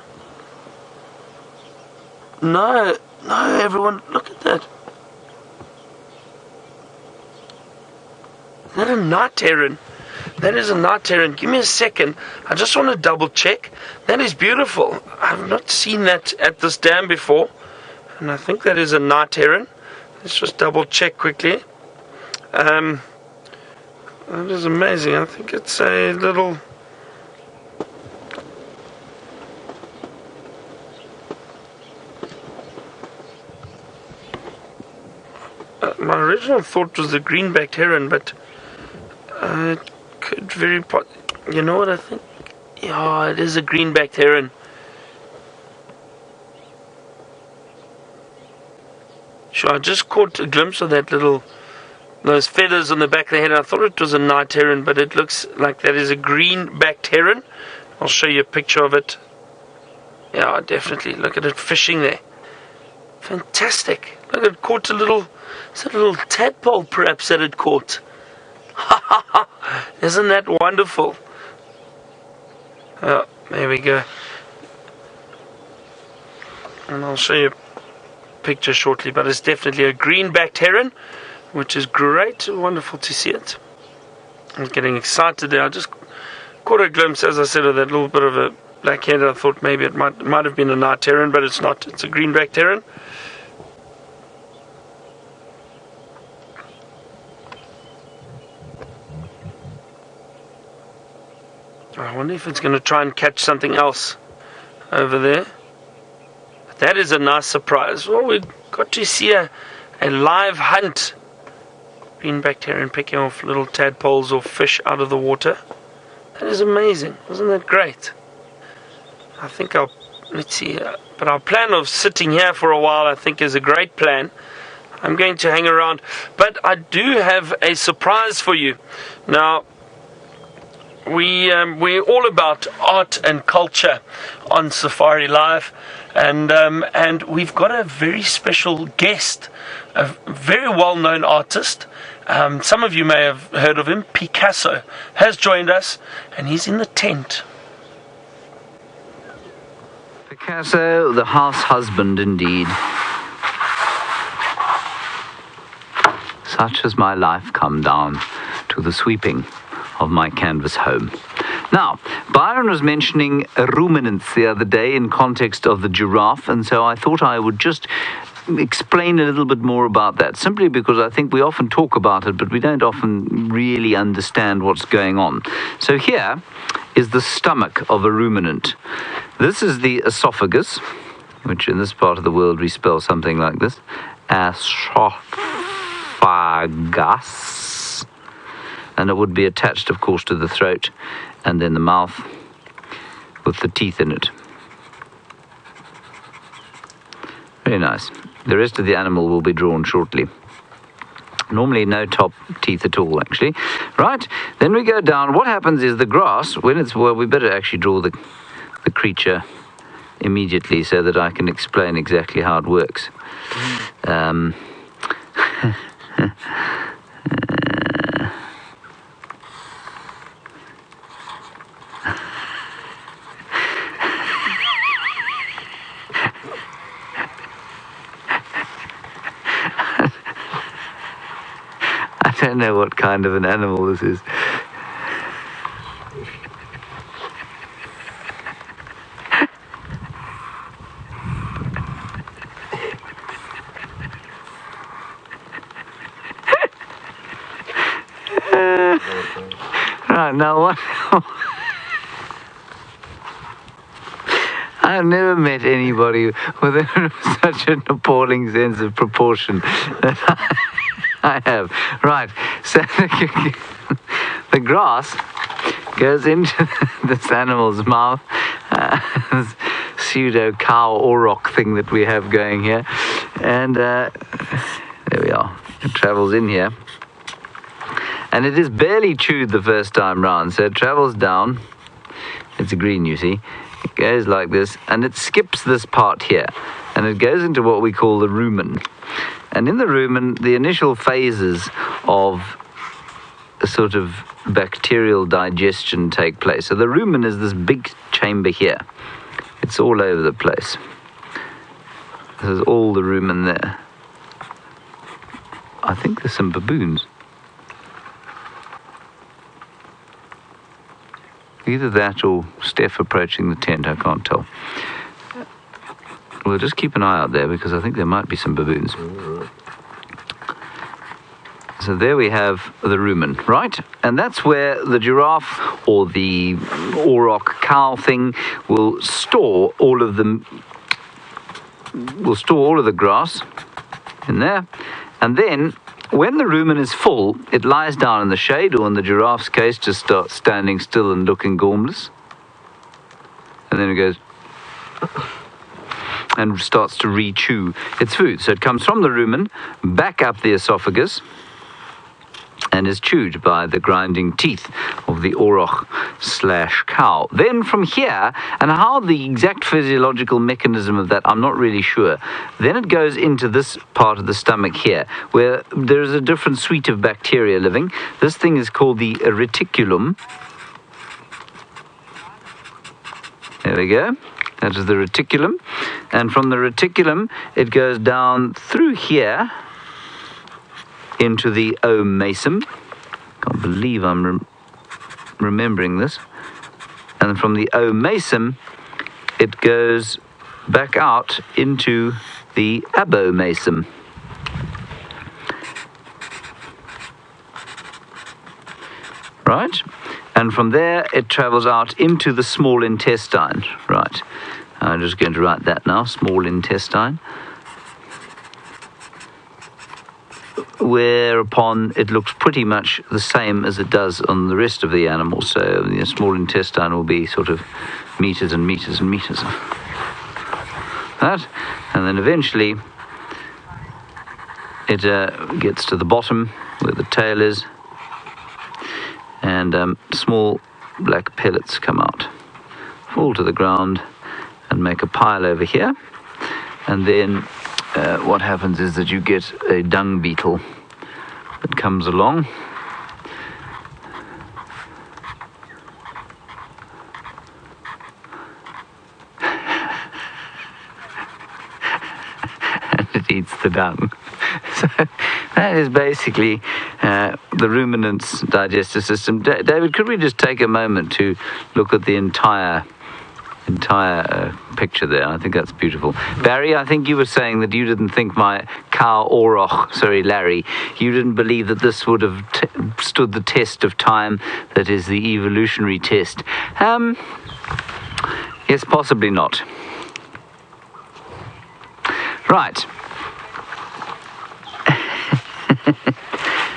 No, everyone, look at that. Is that a night heron? That is a night heron. Give me a second. I just want to double check. That is beautiful. I've not seen that at this dam before. And I think that is a night heron. Let's just double check quickly. That is amazing. I think it's a little... my original thought was the green-backed heron, but it could you know what I think? Yeah, it is a green-backed heron. Sure, I just caught a glimpse of those feathers on the back of the head. I thought it was a night heron, but it looks like that is a green-backed heron. I'll show you a picture of it. Yeah, definitely. Look at it fishing there. Fantastic. Look, it caught a little tadpole perhaps that it caught. Isn't that wonderful? Oh, there we go. And I'll show you a picture shortly, but it's definitely a green-backed heron, which is great. Wonderful to see it. I'm getting excited there. I just caught a glimpse, as I said, of that little bit of a black head. I thought maybe it might have been a night heron, but it's not. It's a green-backed heron. I wonder if it's going to try and catch something else over there. But that is a nice surprise. Well, we got to see a live hunt. Green-backed heron picking off little tadpoles or fish out of the water. That is amazing. Wasn't that great? I think let's see. But our plan of sitting here for a while, I think, is a great plan. I'm going to hang around. But I do have a surprise for you. Now, we're all about art and culture on Safari Live, and we've got a very special guest a very well-known artist. Some of you may have heard of him. Picasso has joined us, and he's in the tent. Picasso, the house husband indeed. Such has my life come down to the sweeping of my canvas home. Now, Byron was mentioning ruminants the other day in context of the giraffe, and so I thought I would just explain a little bit more about that, simply because I think we often talk about it, but we don't often really understand what's going on. So here is the stomach of a ruminant. This is the esophagus, which in this part of the world we spell something like this. Esophagus. And it would be attached, of course, to the throat and then the mouth with the teeth in it. Very nice. The rest of the animal will be drawn shortly. Normally no top teeth at all, actually. Right, then we go down. What happens is the grass, when it's, well, we better actually draw the creature immediately so that I can explain exactly how it works. I don't know what kind of an animal this is. Right, now what? I've never met anybody with such an appalling sense of proportion that I have. Right, so the grass goes into this animal's mouth, this pseudo cow auroch thing that we have going here, and there we are. It travels in here. And it is barely chewed the first time round, so it travels down. It's green, you see. It goes like this, and it skips this part here, and it goes into what we call the rumen. And in the rumen, the initial phases of a sort of bacterial digestion take place. So the rumen is this big chamber here. It's all over the place. There's all the rumen there. I think there's some baboons. Either that or Stef approaching the tent, I can't tell. We'll just keep an eye out there because I think there might be some baboons. So there we have the rumen, right? And that's where the giraffe or the auroch cow thing will store all of the grass in there, and then when the rumen is full, it lies down in the shade, or in the giraffe's case, just starts standing still and looking gormless. And then it goes and starts to re-chew its food. So it comes from the rumen, back up the esophagus, and is chewed by the grinding teeth of the auroch/cow. Then from here, and how the exact physiological mechanism of that, I'm not really sure. Then it goes into this part of the stomach here, where there is a different suite of bacteria living. This thing is called the reticulum. There we go. That is the reticulum. And from the reticulum, it goes down through here into the omasum. Can't believe I'm remembering this. And from the omasum, it goes back out into the abomasum. Right? And from there, it travels out into the small intestine. Right. I'm just going to write that now, small intestine. Whereupon it looks pretty much the same as it does on the rest of the animals. So the small intestine will be sort of meters and meters and meters of that. And then eventually it gets to the bottom where the tail is, and small black pellets come out, fall to the ground and make a pile over here. And then what happens is that you get a dung beetle that comes along. And it eats the dung. So that is basically the ruminant's digestive system. David, could we just take a moment to look at the entire picture there? I think that's beautiful. Barry, I think you were saying that you didn't think my cow Larry, you didn't believe that this would have stood the test of time, that is the evolutionary test. Yes, possibly not. Right.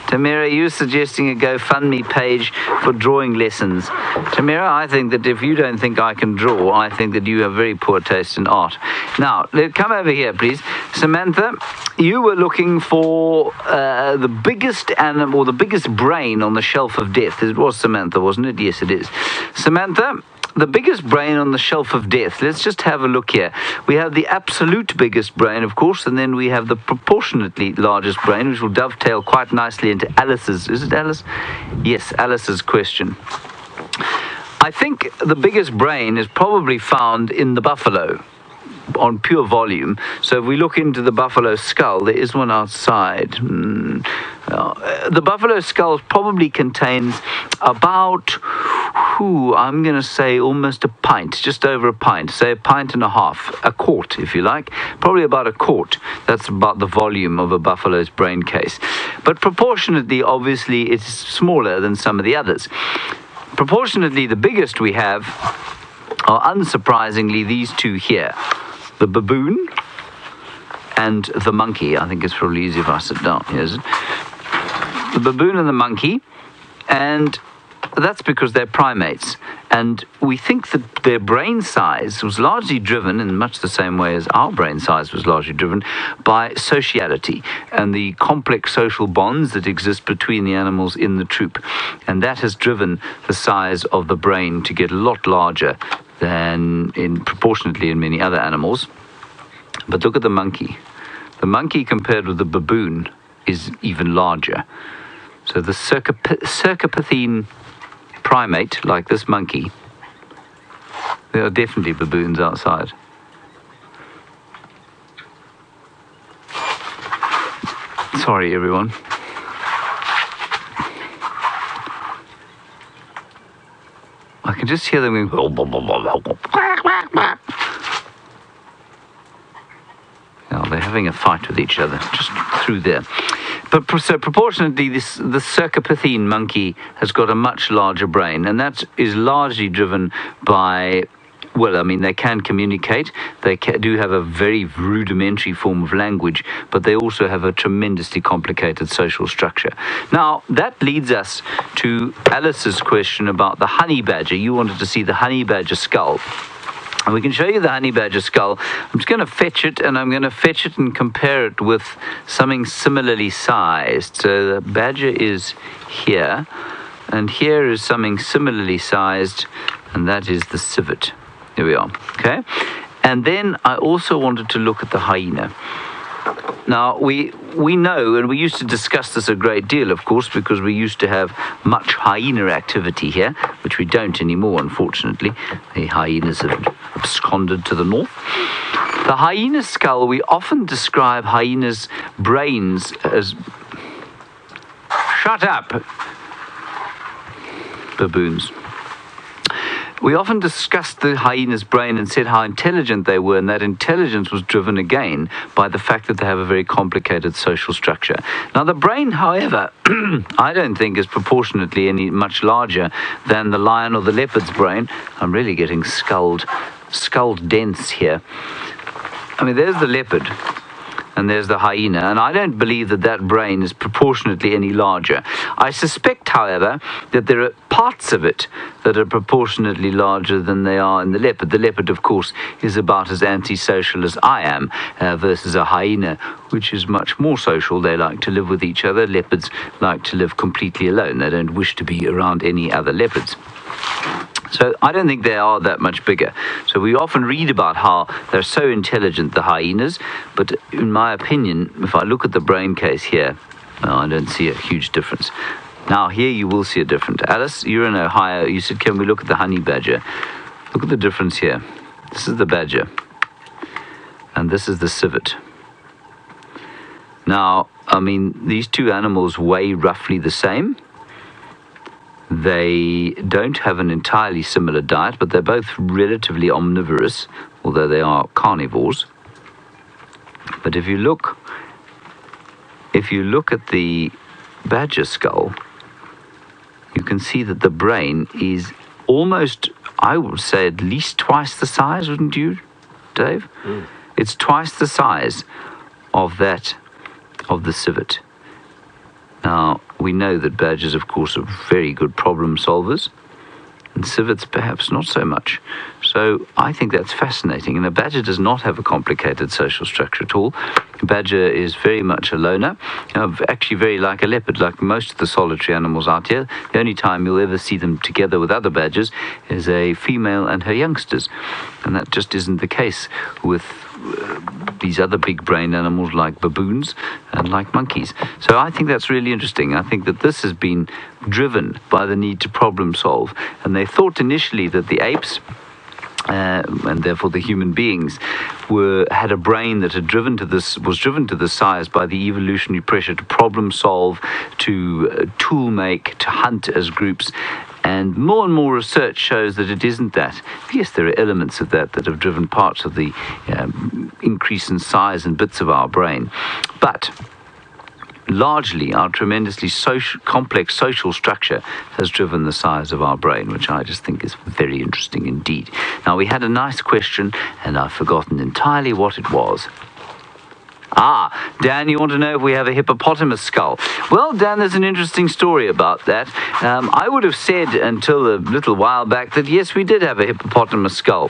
Tamira, you suggesting a GoFundMe page for drawing lessons. Tamira, I think that if you don't think I can draw, I think that you have very poor taste in art. Now, come over here, please. Samantha, you were looking for the biggest animal, or the biggest brain on the shelf of death. It was Samantha, wasn't it? Yes, it is. Samantha, the biggest brain on the shelf of death. Let's just have a look here. We have the absolute biggest brain, of course, and then we have the proportionately largest brain, which will dovetail quite nicely into Alice's. Is it Alice? Yes, Alice's question. I think the biggest brain is probably found in the buffalo on pure volume. So if we look into the buffalo skull, there is one outside. The buffalo skull probably contains about, I'm going to say almost a pint, just over a pint, say a pint and a half, a quart if you like, probably about a quart. That's about the volume of a buffalo's brain case. But proportionately, obviously, it's smaller than some of the others. Proportionately, the biggest we have are, unsurprisingly, these two here. The baboon and the monkey. I think it's probably easier if I sit down. Yes. The baboon and the monkey, and that's because they're primates. And we think that their brain size was largely driven, in much the same way as our brain size was largely driven, by sociality and the complex social bonds that exist between the animals in the troop. And that has driven the size of the brain to get a lot larger than proportionately in many other animals. But look at the monkey. The monkey compared with the baboon is even larger. So the circapathine primate, like this monkey, there are definitely baboons outside. Sorry, everyone. I can just hear them going. Now they're having a fight with each other just through there. But so proportionately, the circapathine monkey has got a much larger brain, and that is largely driven by, well, I mean, they can communicate. They do have a very rudimentary form of language, but they also have a tremendously complicated social structure. Now, that leads us to Alice's question about the honey badger. You wanted to see the honey badger skull. And we can show you the honey badger skull. I'm just going to fetch it, and I'm going to fetch it and compare it with something similarly sized. So the badger is here, and here is something similarly sized, and that is the civet. Here we are, okay? And then I also wanted to look at the hyena. Now, we know, and we used to discuss this a great deal, of course, because we used to have much hyena activity here, which we don't anymore, unfortunately. The hyenas have absconded to the north. The hyena skull, we often describe hyenas' brains as... Shut up! Baboons. We often discussed the hyena's brain and said how intelligent they were, and that intelligence was driven again by the fact that they have a very complicated social structure. Now, the brain, however, I don't think is proportionately any much larger than the lion or the leopard's brain. I'm really getting skull dense here. I mean, there's the leopard. And there's the hyena, and I don't believe that that brain is proportionately any larger. I suspect, however, that there are parts of it that are proportionately larger than they are in the leopard. The leopard, of course, is about as antisocial as I am, versus a hyena, which is much more social. They like to live with each other. Leopards like to live completely alone. They don't wish to be around any other leopards. So I don't think they are that much bigger. So we often read about how they're so intelligent, the hyenas, but in my opinion, if I look at the brain case here, I don't see a huge difference. Now here you will see a difference. Alice, you're in Ohio. You said, can we look at the honey badger? Look at the difference here. This is the badger, and this is the civet. Now, I mean, these two animals weigh roughly the same. They don't have an entirely similar diet, but they're both relatively omnivorous, although they are carnivores. But if you look at the badger skull, you can see that the brain is almost, I would say, at least twice the size, wouldn't you, Dave? It's twice the size of that of the civet. Now, we know that badgers, of course, are very good problem solvers, and civets perhaps not so much. So I think that's fascinating. And a badger does not have a complicated social structure at all. A badger is very much a loner, actually very like a leopard, like most of the solitary animals out here. The only time you'll ever see them together with other badgers is a female and her youngsters. And that just isn't the case with these other big-brained animals like baboons and like monkeys. So I think that's really interesting. I think that this has been driven by the need to problem solve. And they thought initially that the apes, and therefore the human beings, had a brain that was driven to this size by the evolutionary pressure to problem solve, to tool make, to hunt as groups. And more research shows that it isn't that. Yes, there are elements of that have driven parts of the increase in size and bits of our brain. But largely, our tremendously complex social structure has driven the size of our brain, which I just think is very interesting indeed. Now, we had a nice question, and I've forgotten entirely what it was. Dan, you want to know if we have a hippopotamus skull? Well, Dan, there's an interesting story about that. I would have said until a little while back that yes, we did have a hippopotamus skull.